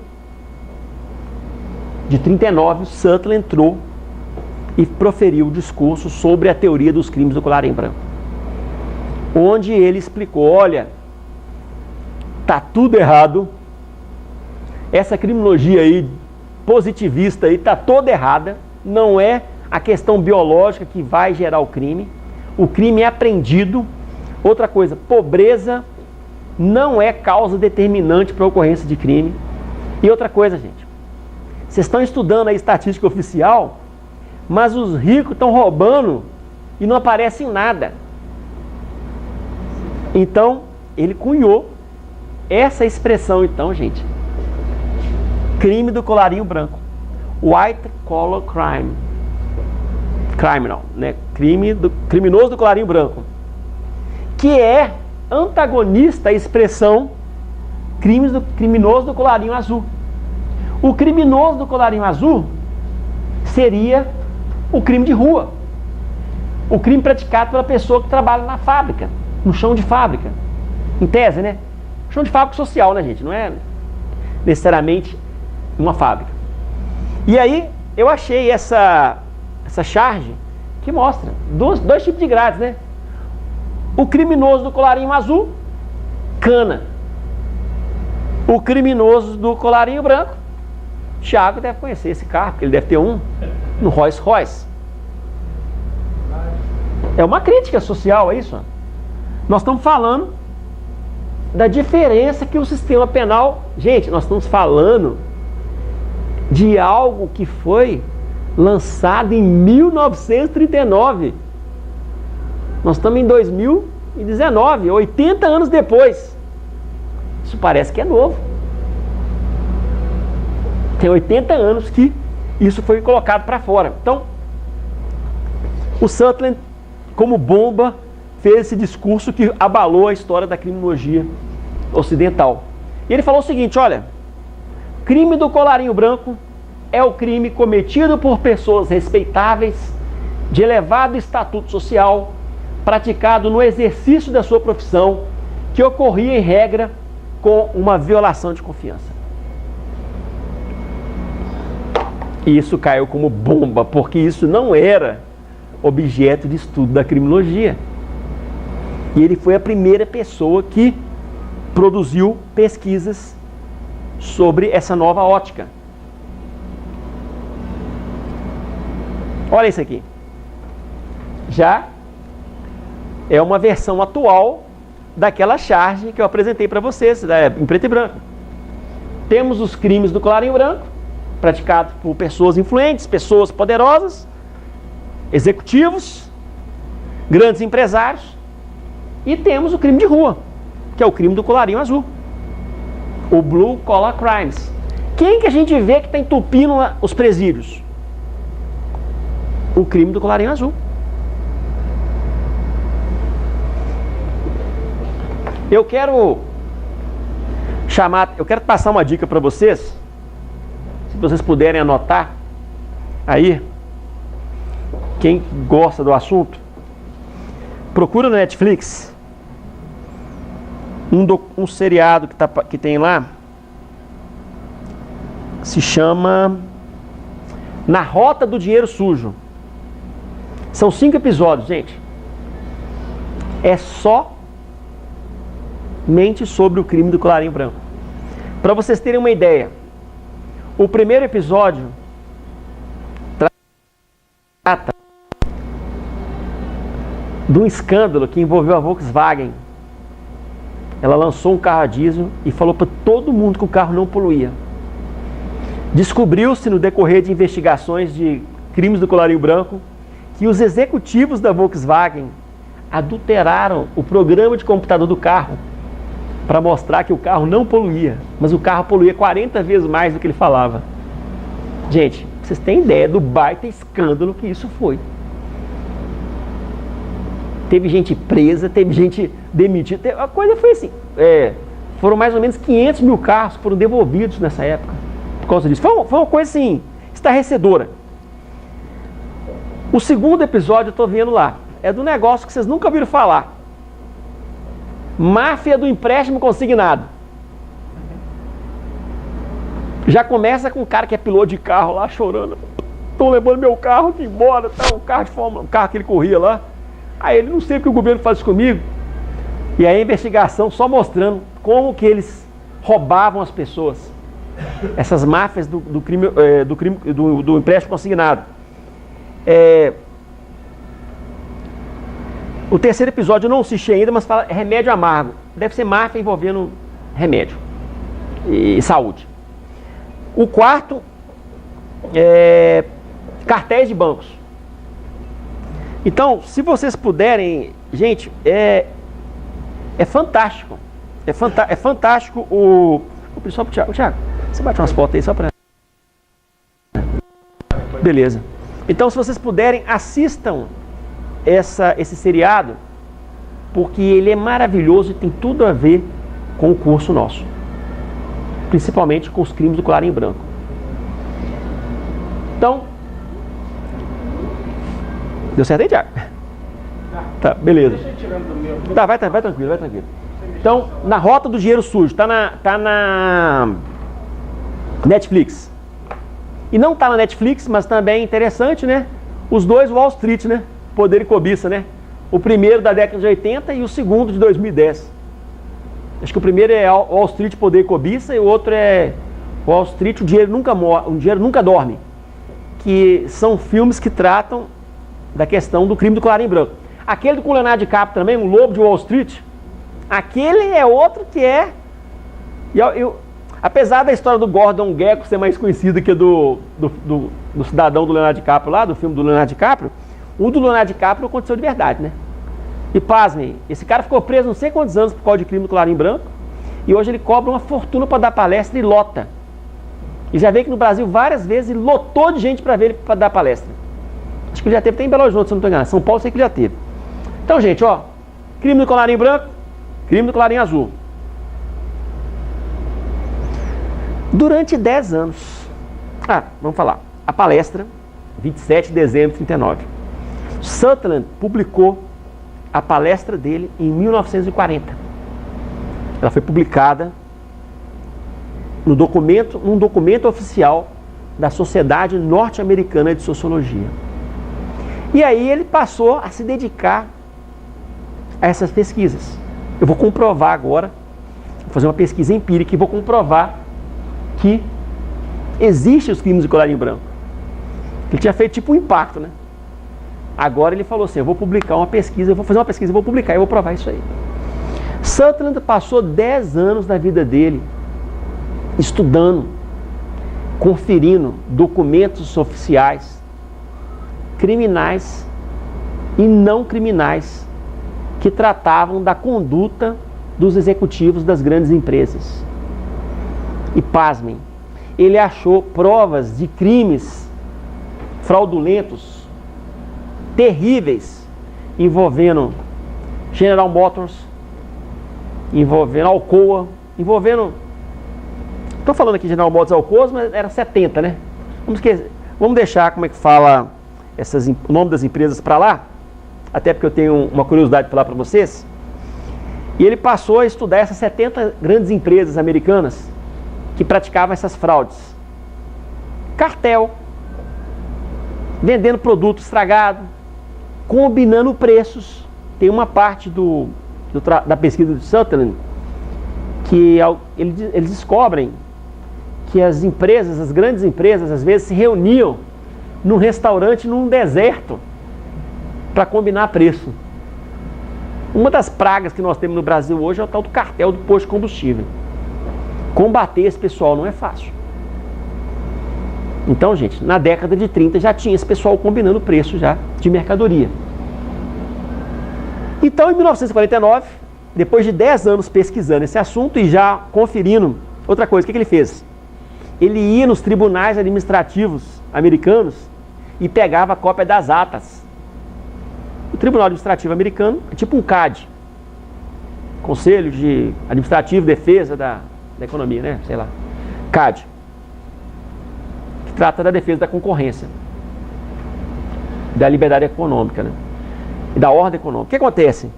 de 39, o Sutherland entrou e proferiu o discurso sobre a teoria dos crimes do colarinho branco. Onde ele explicou, olha, tá tudo errado, essa criminologia aí, positivista aí, tá toda errada, não é a questão biológica que vai gerar o crime é aprendido. Outra coisa, pobreza não é causa determinante para a ocorrência de crime. E outra coisa, gente, vocês estão estudando a estatística oficial, mas os ricos estão roubando e não aparece em nada. Então, ele cunhou essa expressão, então, gente, crime do colarinho branco, white collar crime, criminal, né? Criminoso do colarinho branco, que é antagonista à expressão criminoso do colarinho azul. O criminoso do colarinho azul seria o crime de rua, o crime praticado pela pessoa que trabalha na fábrica, no chão de fábrica, em tese, né? Chão de fábrica social, né, gente? Não é necessariamente uma fábrica. E aí, eu achei essa charge que mostra dois tipos de grades, né? O criminoso do colarinho azul, cana. O criminoso do colarinho branco, Thiago deve conhecer esse carro, porque ele deve ter um no Rolls Royce. É uma crítica social, é isso? Nós estamos falando da diferença que o sistema penal... Gente, nós estamos falando de algo que foi lançado em 1939. Nós estamos em 2019, 80 anos depois. Isso parece que é novo. Tem 80 anos que isso foi colocado para fora. Então, o Sutherland, como bomba, fez esse discurso que abalou a história da criminologia ocidental. E ele falou o seguinte, olha, crime do colarinho branco é o crime cometido por pessoas respeitáveis, de elevado estatuto social, praticado no exercício da sua profissão, que ocorria em regra com uma violação de confiança. E isso caiu como bomba, porque isso não era objeto de estudo da criminologia. E ele foi a primeira pessoa que produziu pesquisas sobre essa nova ótica. Olha isso aqui. Já é uma versão atual daquela charge que eu apresentei para vocês, em preto e branco. Temos os crimes do colarinho branco, praticados por pessoas influentes, pessoas poderosas, executivos, grandes empresários. E temos o crime de rua, que é o crime do colarinho azul. O Blue Collar Crimes. Quem que a gente vê que está entupindo os presídios? O crime do colarinho azul. Eu quero passar uma dica para vocês, se vocês puderem anotar aí, quem gosta do assunto, procura no Netflix um seriado que tem lá, se chama Na Rota do Dinheiro Sujo. São 5 episódios, gente. É só mente sobre o crime do colarinho branco. Para vocês terem uma ideia, o primeiro episódio trata de um escândalo que envolveu a Volkswagen. Ela lançou um carro a diesel e falou para todo mundo que o carro não poluía. Descobriu-se no decorrer de investigações de crimes do colarinho branco que os executivos da Volkswagen adulteraram o programa de computador do carro para mostrar que o carro não poluía, mas o carro poluía 40 vezes mais do que ele falava. Gente, vocês têm ideia do baita escândalo que isso foi. Teve gente presa, teve gente demitida, a coisa foi assim, foram mais ou menos 500 mil carros que foram devolvidos nessa época, por causa disso. Foi uma coisa assim, estarrecedora. O segundo episódio eu estou vendo lá, é do negócio que vocês nunca ouviram falar. Máfia do empréstimo consignado. Já começa com um cara que é piloto de carro lá chorando. Estão levando meu carro aqui embora, tá? O carro que ele corria lá. Aí ele, não sei o que o governo faz comigo. E aí a investigação só mostrando como que eles roubavam as pessoas. Essas máfias do empréstimo consignado. O terceiro episódio eu não assisti ainda, mas fala remédio amargo. Deve ser máfia envolvendo remédio e saúde. O quarto é cartéis de bancos. Então, se vocês puderem, gente, é fantástico. É fantástico o pessoal pro Thiago. Thiago, você bate umas fotos aí só para... Beleza. Então, se vocês puderem, assistam esse seriado, porque ele é maravilhoso e tem tudo a ver com o curso nosso, principalmente com os crimes do colarinho branco. Então, deu certo aí, Thiago? Tá, beleza. Tá, vai tranquilo, vai tranquilo. Então, Na Rota do Dinheiro Sujo, tá na Netflix. E não está na Netflix, mas também é interessante, né? Os dois Wall Street, né? Poder e Cobiça, né? O primeiro da década de 80 e o segundo de 2010. Acho que o primeiro é Wall Street, Poder e Cobiça, e o outro é Wall Street, o dinheiro nunca dorme. Que são filmes que tratam da questão do crime do clarim branco. Aquele com o Leonardo DiCaprio também, um Lobo de Wall Street, aquele é outro que é... apesar da história do Gordon Gekko ser mais conhecida que do cidadão do Leonardo DiCaprio lá, do filme do Leonardo DiCaprio, o do Leonardo DiCaprio aconteceu de verdade, né? E pasmem, esse cara ficou preso não sei quantos anos por causa de crime do clarim branco, e hoje ele cobra uma fortuna para dar palestra e lota. E já veio aqui no Brasil várias vezes e lotou de gente para ver ele para dar palestra. Acho que ele já teve até em Belo Horizonte, se eu não estou enganado. São Paulo sei que ele já teve. Então, gente, ó, crime do clarim branco, crime do clarim azul. Durante 10 anos. Vamos falar. A palestra, 27 de dezembro de 39. Sutherland publicou a palestra dele em 1940. Ela foi publicada num documento oficial da Sociedade Norte-Americana de Sociologia. E aí ele passou a se dedicar a essas pesquisas. Eu vou comprovar agora, vou fazer uma pesquisa empírica e vou comprovar que existem os crimes de colarinho branco. Ele tinha feito tipo um impacto, né? Agora ele falou assim, eu vou publicar uma pesquisa, eu vou fazer uma pesquisa, eu vou publicar, eu vou provar isso aí. Sutherland passou 10 anos da vida dele estudando, conferindo documentos oficiais, criminais e não criminais, que tratavam da conduta dos executivos das grandes empresas. E pasmem, ele achou provas de crimes fraudulentos, terríveis, envolvendo General Motors, envolvendo Alcoa, envolvendo... Estou falando aqui de General Motors e Alcoa, mas era 70, né? Vamos deixar, como é que fala, o nome das empresas para lá, até porque eu tenho uma curiosidade para falar para vocês. E ele passou a estudar essas 70 grandes empresas americanas que praticavam essas fraudes. Cartel, vendendo produto estragado, combinando preços. Tem uma parte da pesquisa de Sutherland que eles descobrem que as empresas, as grandes empresas, às vezes se reuniam num restaurante num deserto para combinar preço. Uma das pragas que nós temos no Brasil hoje é o tal do cartel do posto de combustível. Combater esse pessoal não é fácil. Então, gente, na década de 30 já tinha esse pessoal combinando preço já de mercadoria. Então, em 1949, depois de 10 anos pesquisando esse assunto e já conferindo outra coisa, o que ele fez? Ele ia nos tribunais administrativos americanos e pegava a cópia das atas. O Tribunal Administrativo Americano é tipo um CAD, Conselho de Administrativo de Defesa da Economia, né? Sei lá. CAD, que trata da defesa da concorrência, da liberdade econômica, né? E da ordem econômica. O que acontece?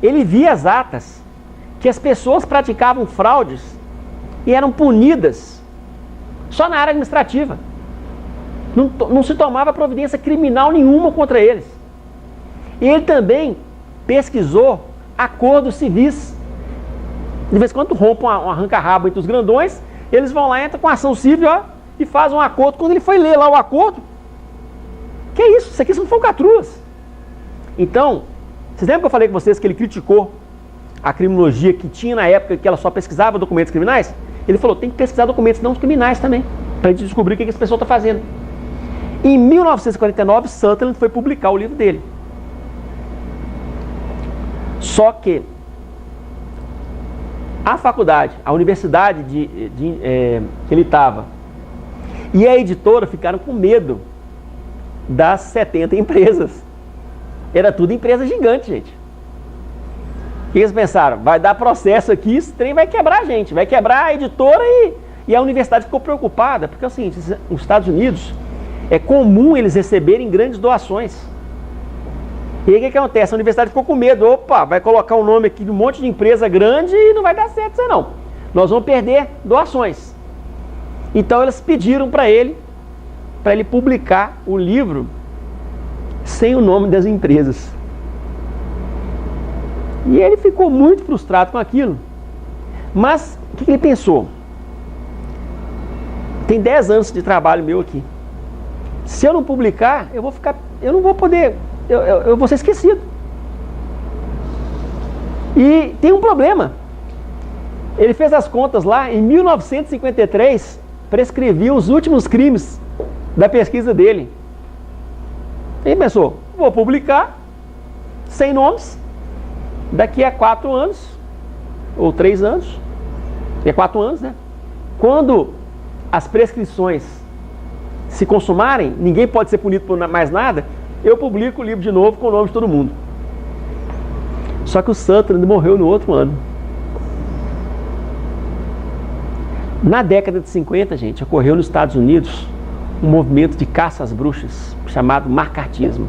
Ele via as atas que as pessoas praticavam fraudes e eram punidas só na área administrativa. Não se tomava providência criminal nenhuma contra eles. E ele também pesquisou acordos civis. De vez em quando rompem um arranca-rabo entre os grandões, eles vão lá, entram com ação civil, ó, e fazem um acordo. Quando ele foi ler lá o acordo, que é isso? Isso aqui são falcatruas. Então, vocês lembram que eu falei com vocês que ele criticou a criminologia que tinha na época que ela só pesquisava documentos criminais? Ele falou, tem que pesquisar documentos não criminais também, para a gente descobrir o que esse pessoal está fazendo. Em 1949, Sutherland foi publicar o livro dele. Só que a faculdade, a universidade que ele estava e a editora ficaram com medo das 70 empresas. Era tudo empresa gigante, gente. O que eles pensaram? Vai dar processo aqui, esse trem vai quebrar a gente, vai quebrar a editora e a universidade ficou preocupada, porque é o seguinte, nos Estados Unidos é comum eles receberem grandes doações. E aí o que acontece? A universidade ficou com medo, opa, vai colocar o nome aqui de um monte de empresa grande e não vai dar certo isso não. Nós vamos perder doações. Então eles pediram para ele para ele publicar o livro sem o nome das empresas. E ele ficou muito frustrado com aquilo. Mas o que ele pensou? Tem 10 anos de trabalho meu aqui. Se eu não publicar, eu não vou poder, eu vou ser esquecido. E tem um problema. Ele fez as contas lá, em 1953, prescrevia os últimos crimes da pesquisa dele. Ele pensou, vou publicar, sem nomes, daqui a 4 anos, ou 3 anos, daqui a 4 anos, né? Quando as prescrições se consumarem, ninguém pode ser punido por mais nada, eu publico o livro de novo com o nome de todo mundo. Só que o Sutherland morreu no outro ano. Na década de 50, gente, ocorreu nos Estados Unidos um movimento de caça às bruxas, chamado macartismo.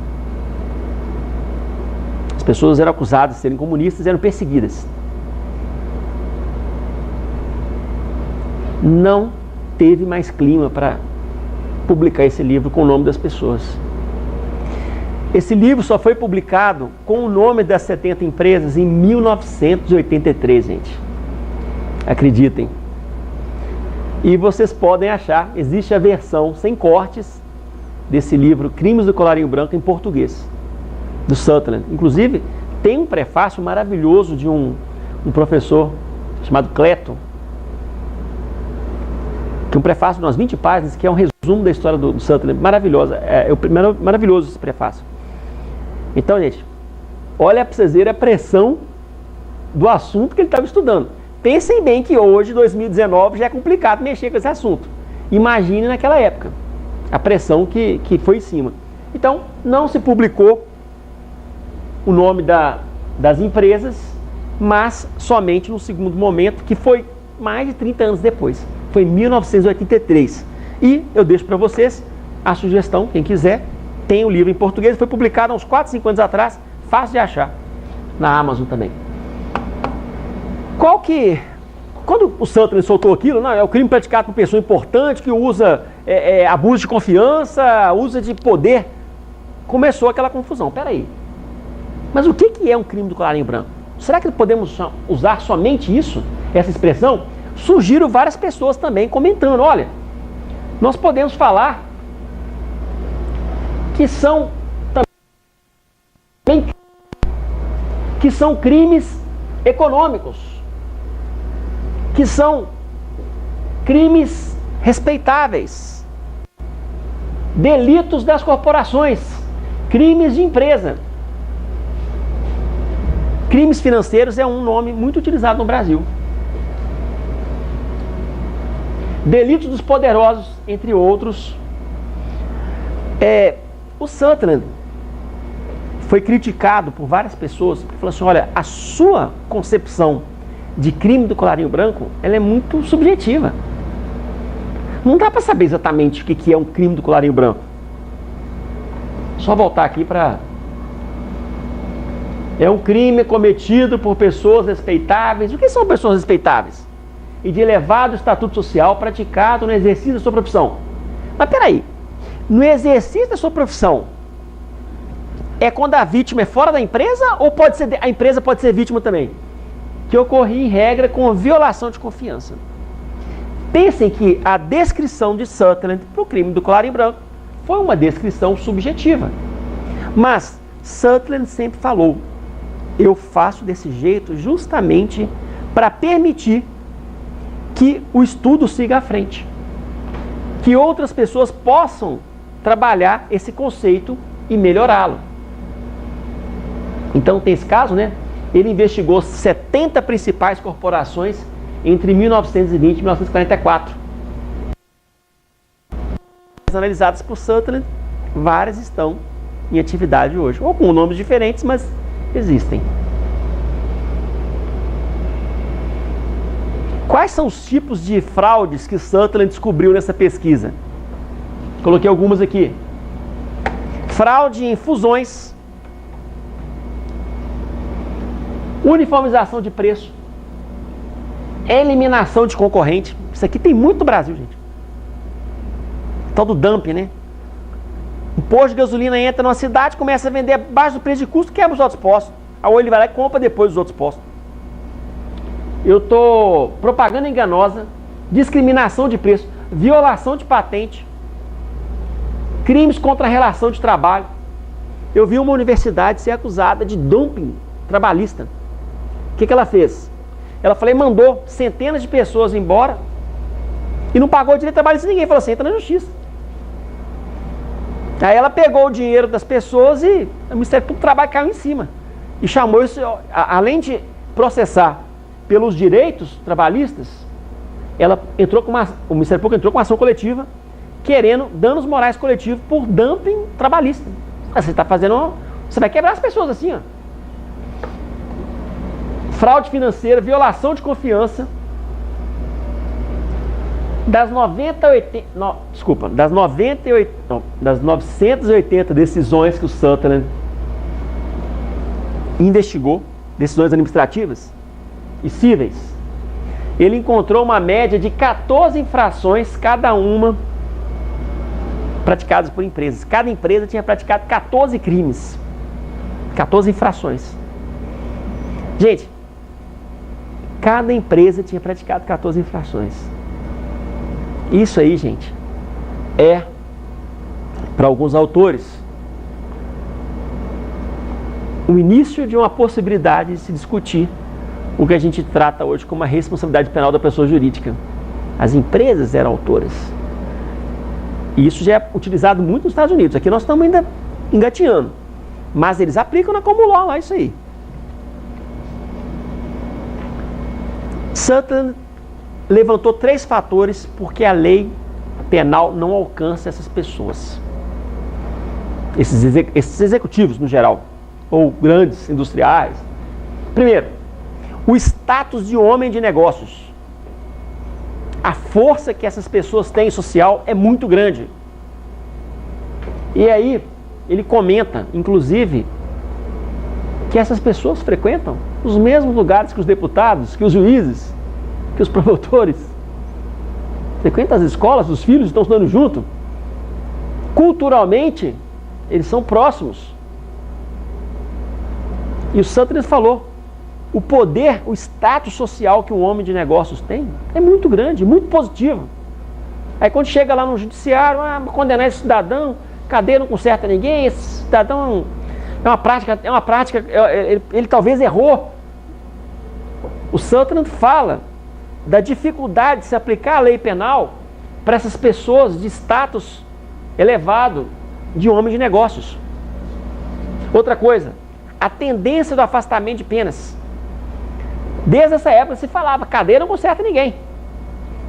As pessoas eram acusadas de serem comunistas e eram perseguidas. Não teve mais clima para publicar esse livro com o nome das pessoas. Esse livro só foi publicado com o nome das 70 empresas em 1983, gente. Acreditem. E vocês podem achar, existe a versão sem cortes desse livro, Crimes do Colarinho Branco, em português, do Sutherland. Inclusive, tem um prefácio maravilhoso de um professor chamado Cleto, que é um prefácio de umas 20 páginas, que é um resumo da história do Sutherland. Maravilhosa, maravilhoso esse prefácio. Então, gente, olha para vocês verem a pressão do assunto que ele estava estudando. Pensem bem que hoje, 2019, já é complicado mexer com esse assunto. Imagine naquela época, a pressão que foi em cima. Então, não se publicou o nome das empresas, mas somente no segundo momento, que foi mais de 30 anos depois. Foi em 1983. E eu deixo para vocês a sugestão, quem quiser, tem o livro em português, foi publicado há uns 4, 5 anos atrás, fácil de achar, na Amazon também. Quando o Sutherland soltou aquilo, não, é o crime praticado por pessoa importante, que usa abuso de confiança, usa de poder, começou aquela confusão. Peraí, mas o que é um crime do colarinho branco? Será que podemos usar somente isso, essa expressão? Surgiram várias pessoas também comentando, olha, nós podemos falar que são crimes econômicos, que são crimes respeitáveis, delitos das corporações, crimes de empresa. Crimes financeiros é um nome muito utilizado no Brasil. Delitos dos poderosos, entre outros. O Sutherland foi criticado por várias pessoas, que falaram assim, olha, a sua concepção de crime do colarinho branco, ela é muito subjetiva. Não dá para saber exatamente o que é um crime do colarinho branco. Só voltar aqui para... É um crime cometido por pessoas respeitáveis. O que são pessoas respeitáveis? E de elevado estatuto social praticado no exercício da sua profissão. Mas peraí, no exercício da sua profissão, é quando a vítima é fora da empresa ou a empresa pode ser vítima também? Que ocorria em regra com violação de confiança. Pensem que a descrição de Sutherland para o crime do colarinho branco foi uma descrição subjetiva. Mas Sutherland sempre falou, eu faço desse jeito justamente para permitir que o estudo siga à frente. Que outras pessoas possam trabalhar esse conceito e melhorá-lo. Então tem esse caso, né? Ele investigou 70 principais corporações entre 1920 e 1944. Analisadas por Sutherland, várias estão em atividade hoje, ou com nomes diferentes, mas existem. Quais são os tipos de fraudes que Sutherland descobriu nessa pesquisa? Coloquei algumas aqui. Fraude em fusões, uniformização de preço, eliminação de concorrente. Isso aqui tem muito no Brasil, gente. Tal do dumping, né? Um posto de gasolina entra numa cidade, começa a vender abaixo do preço de custo, quebra os outros postos. Aí ele vai lá e compra depois os outros postos. Eu estou propaganda enganosa, discriminação de preço, violação de patente, crimes contra a relação de trabalho. Eu vi uma universidade ser acusada de dumping trabalhista. O que ela fez? Ela mandou centenas de pessoas embora e não pagou direito trabalhista de ninguém. Falou assim, entra na justiça. Aí ela pegou o dinheiro das pessoas e o Ministério Público do Trabalho caiu em cima. E chamou isso, além de processar pelos direitos trabalhistas, o Ministério Público entrou com uma ação coletiva querendo danos morais coletivos por dumping trabalhista. Você vai quebrar as pessoas assim, ó. Fraude financeira, violação de confiança. Das 980 decisões que o Sutherland investigou, decisões administrativas e cíveis, ele encontrou uma média de 14 infrações, cada uma praticadas por empresas. Cada empresa tinha praticado 14 crimes, 14 infrações. Gente, cada empresa tinha praticado 14 infrações. Isso aí, gente, é, para alguns autores, o início de uma possibilidade de se discutir o que a gente trata hoje como a responsabilidade penal da pessoa jurídica. As empresas eram autoras. E isso já é utilizado muito nos Estados Unidos. Aqui nós estamos ainda engatinhando. Mas eles aplicam na common law lá isso aí. Sutherland levantou 3 fatores porque a lei penal não alcança essas pessoas. Esses executivos, no geral, ou grandes industriais. Primeiro, o status de homem de negócios. A força que essas pessoas têm social é muito grande. E aí, ele comenta, inclusive, que essas pessoas frequentam os mesmos lugares que os deputados, que os juízes, que os promotores. Frequentam as escolas, os filhos estão estudando junto. Culturalmente, eles são próximos. E o Sutherland falou, o poder, o status social que um homem de negócios tem é muito grande, muito positivo. Aí quando chega lá no judiciário, condenar esse cidadão, cadeia não conserta ninguém, esse cidadão ele talvez errou. O Sutherland fala da dificuldade de se aplicar a lei penal para essas pessoas de status elevado de homem de negócios. Outra coisa, a tendência do afastamento de penas. Desde essa época se falava, cadeia não conserta ninguém.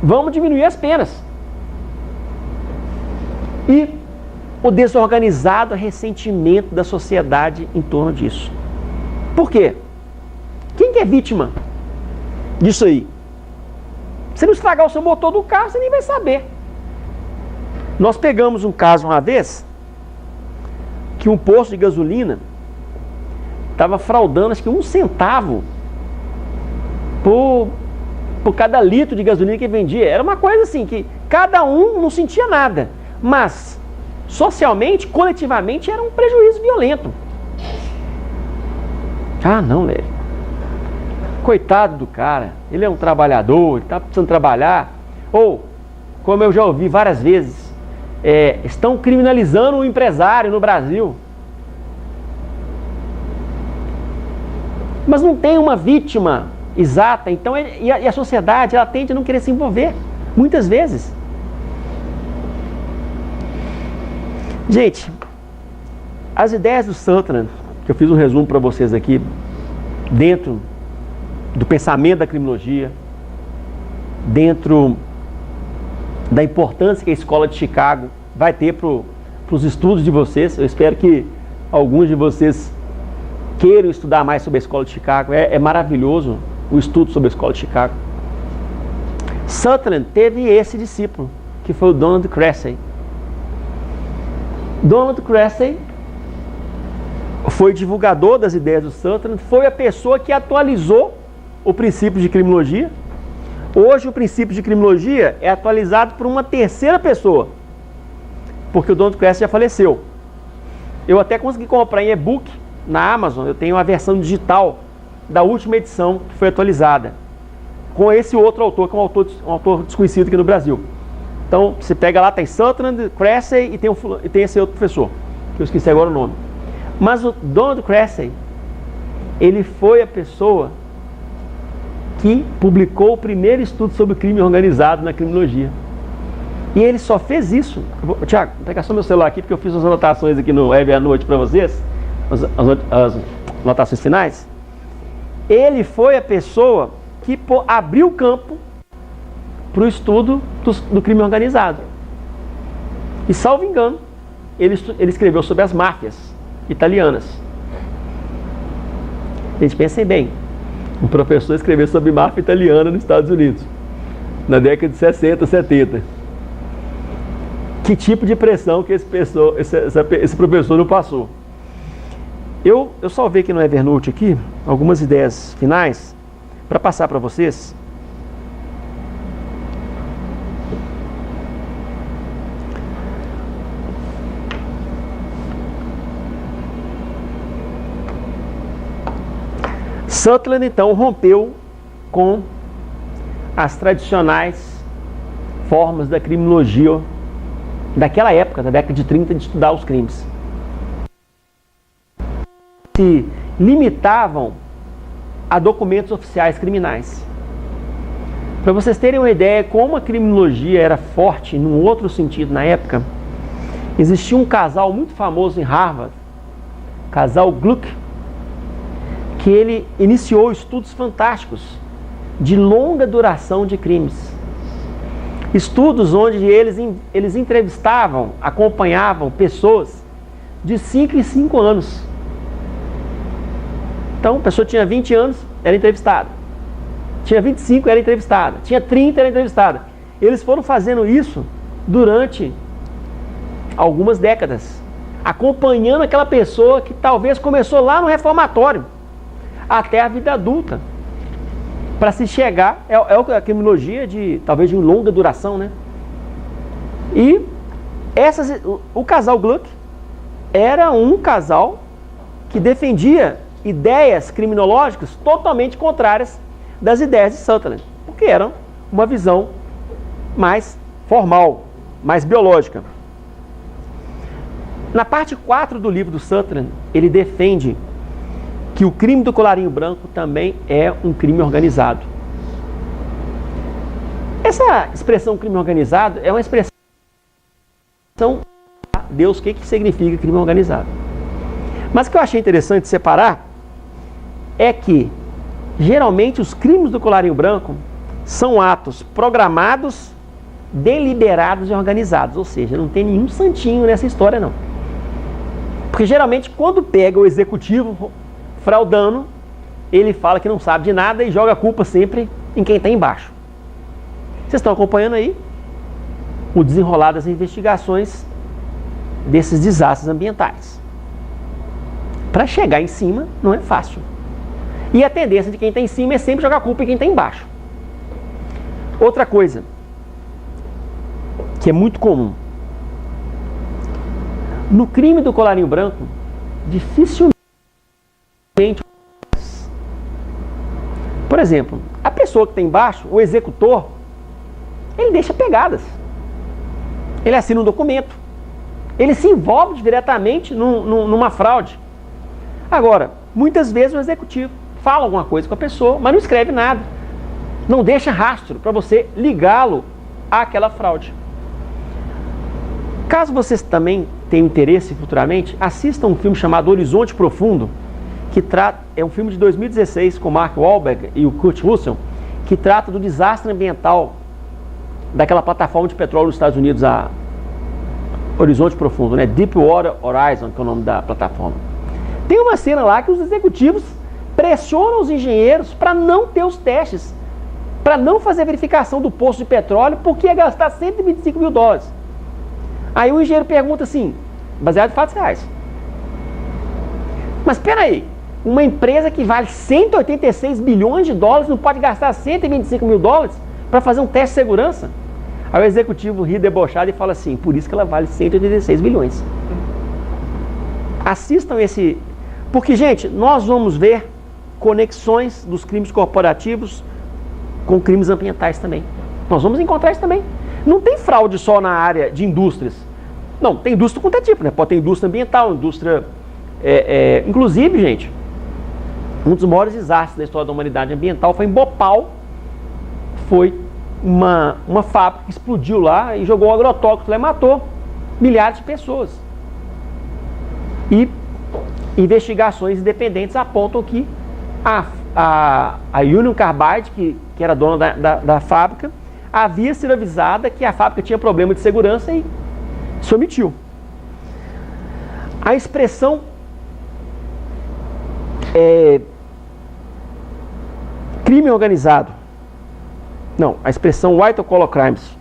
Vamos diminuir as penas. E o desorganizado ressentimento da sociedade em torno disso. Por quê? Quem que é vítima disso aí? Se não estragar o seu motor do carro, você nem vai saber. Nós pegamos um caso uma vez, que um posto de gasolina estava fraudando, acho que 1 centavo por cada litro de gasolina que vendia. Era uma coisa assim, que cada um não sentia nada, mas socialmente, coletivamente, era um prejuízo violento. Não, velho. Coitado do cara, ele é um trabalhador, ele está precisando trabalhar. Ou, como eu já ouvi várias vezes, estão criminalizando o empresário no Brasil. Mas não tem uma vítima exata, então e a sociedade ela tende a não querer se envolver, muitas vezes. Gente, as ideias do Sutherland, que eu fiz um resumo para vocês aqui, dentro do pensamento da criminologia, dentro da importância que a escola de Chicago vai ter para os estudos de vocês. Eu espero que alguns de vocês queiram estudar mais sobre a escola de Chicago. É maravilhoso o estudo sobre a escola de Chicago. Sutherland teve esse discípulo, que foi o Donald Cressey. Donald Cressey foi divulgador das ideias do Sutherland, foi a pessoa que atualizou o princípio de criminologia. Hoje o princípio de criminologia é atualizado por uma terceira pessoa, porque o Donald Cressey já faleceu. Eu até consegui comprar em e-book na Amazon. Eu tenho a versão digital da última edição que foi atualizada, com esse outro autor, que é um autor desconhecido aqui no Brasil. Então, você pega lá, tem Sutherland, Cressey e tem esse outro professor, que eu esqueci agora o nome. Mas o Donald Cressey, ele foi a pessoa que publicou o primeiro estudo sobre o crime organizado na criminologia. E ele só fez isso. Tiago, vou pegar só meu celular aqui, porque eu fiz umas anotações aqui no Web à noite para vocês, as anotações finais. Ele foi a pessoa que abriu o campo para o estudo do crime organizado. E, salvo engano, ele escreveu sobre as máfias italianas. Gente, pensem bem, um professor escreveu sobre máfia italiana nos Estados Unidos, na década de 60, 70. Que tipo de pressão que esse professor não passou? Eu salvei aqui no Evernote aqui algumas ideias finais para passar para vocês. Sutherland, então, rompeu com as tradicionais formas da criminologia daquela época, da década de 30, de estudar os crimes. Se limitavam a documentos oficiais criminais. Para vocês terem uma ideia como a criminologia era forte num outro sentido na época, existia um casal muito famoso em Harvard, casal Gluck, que ele iniciou estudos fantásticos de longa duração de crimes. Estudos onde eles entrevistavam, acompanhavam pessoas de 5 em 5 anos. Então, a pessoa tinha 20 anos, era entrevistada. Tinha 25, era entrevistada. Tinha 30, era entrevistada. Eles foram fazendo isso durante algumas décadas, acompanhando aquela pessoa que talvez começou lá no reformatório, até a vida adulta, para se chegar, a criminologia talvez de longa duração, né? E o casal Gluck era um casal que defendia ideias criminológicas totalmente contrárias das ideias de Sutherland, porque eram uma visão mais formal, mais biológica. Na parte 4 do livro do Sutherland, ele defende que o crime do colarinho branco também é um crime organizado. Essa expressão crime organizado é uma expressão a Deus, o que significa crime organizado. Mas o que eu achei interessante separar é que, geralmente, os crimes do colarinho branco são atos programados, deliberados e organizados. Ou seja, não tem nenhum santinho nessa história, não. Porque, geralmente, quando pega o executivo fraudando, ele fala que não sabe de nada e joga a culpa sempre em quem está embaixo. Vocês estão acompanhando aí o desenrolar das investigações desses desastres ambientais. Para chegar em cima não é fácil. E a tendência de quem está em cima é sempre jogar a culpa em quem está embaixo. Outra coisa que é muito comum: no crime do colarinho branco, dificilmente, por exemplo, a pessoa que está embaixo, o executor, ele deixa pegadas. Ele assina um documento. Ele se envolve diretamente numa fraude. Agora, muitas vezes o executivo fala alguma coisa com a pessoa, mas não escreve nada. Não deixa rastro para você ligá-lo àquela fraude. Caso vocês também tenham interesse futuramente, assistam um filme chamado Horizonte Profundo, que é um filme de 2016 com Mark Wahlberg e o Kurt Russell, que trata do desastre ambiental daquela plataforma de petróleo nos Estados Unidos, a Horizonte Profundo, né? Deepwater Horizon, que é o nome da plataforma. Tem uma cena lá que os executivos pressionam os engenheiros para não ter os testes, para não fazer a verificação do poço de petróleo, porque ia gastar 125 mil dólares. Aí o engenheiro pergunta assim, baseado em fatos reais: mas espera aí, uma empresa que vale 186 bilhões de dólares não pode gastar 125 mil dólares para fazer um teste de segurança? Aí o executivo ri debochado e fala assim: por isso que ela vale 186 bilhões. Assistam esse... Porque, gente, nós vamos ver conexões dos crimes corporativos com crimes ambientais também. Nós vamos encontrar isso também. Não tem fraude só na área de indústrias. Não, tem indústria com qualquer tipo, né? Pode ter indústria ambiental, indústria... inclusive, gente, um dos maiores desastres da história da humanidade ambiental foi em Bhopal. Foi uma fábrica que explodiu lá e jogou um agrotóxico lá e matou milhares de pessoas. E investigações independentes apontam que a Union Carbide, que era dona da fábrica, havia sido avisada que a fábrica tinha problema de segurança e se omitiu. A expressão crime organizado, não, a expressão white collar crimes,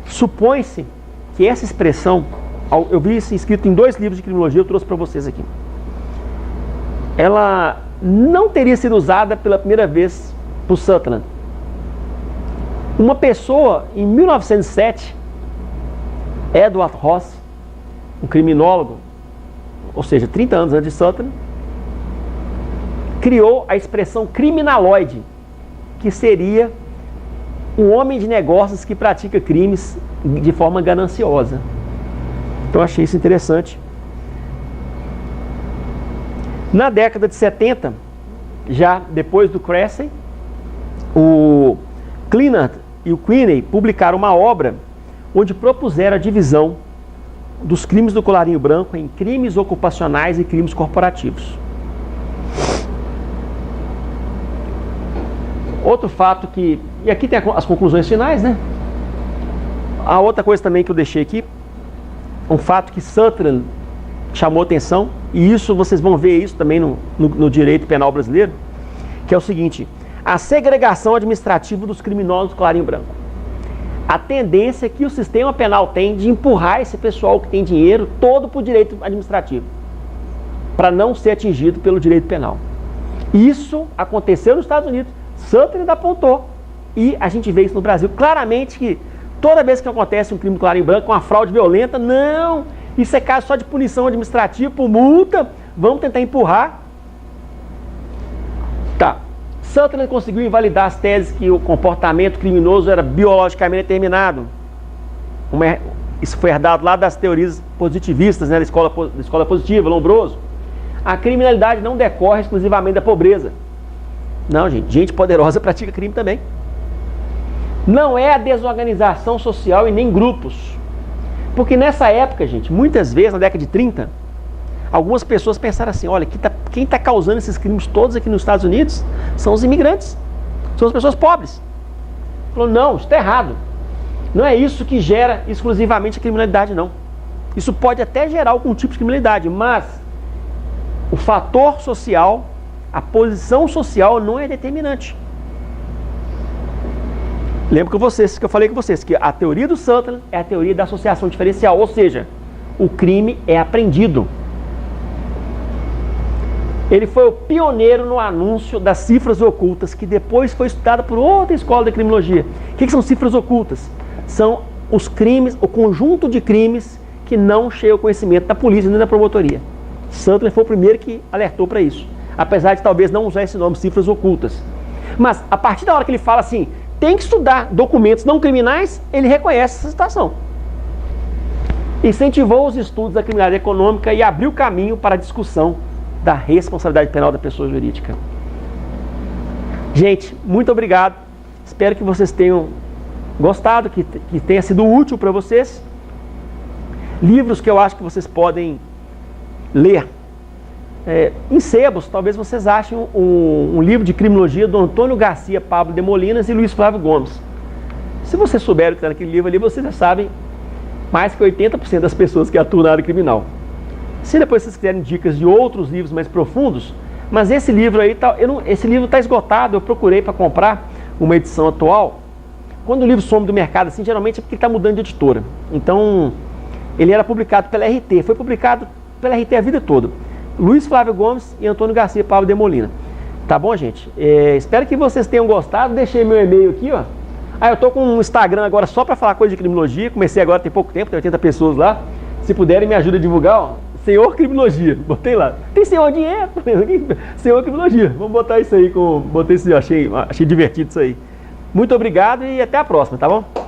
supõe-se que essa expressão, eu vi isso escrito em 2 livros de criminologia, eu trouxe para vocês aqui, ela não teria sido usada pela primeira vez por Sutherland. Uma pessoa, em 1907, Edward Ross, um criminólogo, ou seja, 30 anos antes de Sutherland, criou a expressão criminaloide, que seria um homem de negócios que pratica crimes de forma gananciosa. Então, achei isso interessante. Na década de 70, já depois do Cressy, o Cleanard e o Queeney publicaram uma obra onde propuseram a divisão dos crimes do colarinho branco em crimes ocupacionais e crimes corporativos. Outro fato que... E aqui tem as conclusões finais, né? A outra coisa também que eu deixei aqui, um fato que Sutherland chamou atenção, e isso vocês vão ver isso também no direito penal brasileiro, que é o seguinte: a segregação administrativa dos criminosos do colarinho branco. A tendência que o sistema penal tem de empurrar esse pessoal que tem dinheiro todo para o direito administrativo, para não ser atingido pelo direito penal. Isso aconteceu nos Estados Unidos, Sutherland apontou, e a gente vê isso no Brasil claramente, que toda vez que acontece um crime do colarinho branco, uma fraude violenta, não, isso é caso só de punição administrativa por multa, vamos tentar empurrar. Tá. Sutherland conseguiu invalidar as teses que o comportamento criminoso era biologicamente determinado. Isso foi herdado lá das teorias positivistas, né, da escola positiva, Lombroso. A criminalidade não decorre exclusivamente da pobreza. Não, gente poderosa pratica crime também. Não é a desorganização social e nem grupos. Porque nessa época, gente, muitas vezes, na década de 30, algumas pessoas pensaram assim: olha, quem está causando esses crimes todos aqui nos Estados Unidos são os imigrantes, são as pessoas pobres. Falou: não, isso está errado. Não é isso que gera exclusivamente a criminalidade, não. Isso pode até gerar algum tipo de criminalidade, mas o fator social, a posição social não é determinante. Lembro que eu falei com vocês que a teoria do Sutherland é a teoria da associação diferencial, ou seja, o crime é aprendido. Ele foi o pioneiro no anúncio das cifras ocultas, que depois foi estudada por outra escola de criminologia. O que são cifras ocultas? São os crimes, o conjunto de crimes que não chega ao conhecimento da polícia nem da promotoria. Sutherland foi o primeiro que alertou para isso, apesar de talvez não usar esse nome, cifras ocultas. Mas a partir da hora que ele fala assim, tem que estudar documentos não criminais, ele reconhece essa situação. Incentivou os estudos da criminalidade econômica e abriu caminho para a discussão da responsabilidade penal da pessoa jurídica. Gente, muito obrigado. Espero que vocês tenham gostado, que tenha sido útil para vocês. Livros que eu acho que vocês podem ler. Em sebos, talvez vocês achem um livro de criminologia do Antônio Garcia Pablo de Molinas e Luiz Flávio Gomes. Se vocês souberem o que está naquele livro ali, vocês já sabem mais que 80% das pessoas que atuam na área criminal. Se depois vocês quiserem dicas de outros livros mais profundos, mas esse livro aí, esse livro está esgotado, eu procurei para comprar uma edição atual. Quando o livro some do mercado, assim, geralmente é porque ele está mudando de editora. Então, ele era publicado pela RT, foi publicado pela RT a vida toda. Luiz Flávio Gomes e Antônio Garcia Pablo de Molina. Tá bom, gente? Espero que vocês tenham gostado. Deixei meu e-mail aqui, ó. Eu tô com um Instagram agora só para falar coisa de criminologia. Comecei agora, tem pouco tempo, tem 80 pessoas lá. Se puderem, me ajuda a divulgar, ó. Senhor Criminologia. Botei lá. Tem senhor dinheiro, senhor Criminologia. Vamos botar isso aí com. Botei isso aí, achei divertido isso aí. Muito obrigado e até a próxima, tá bom?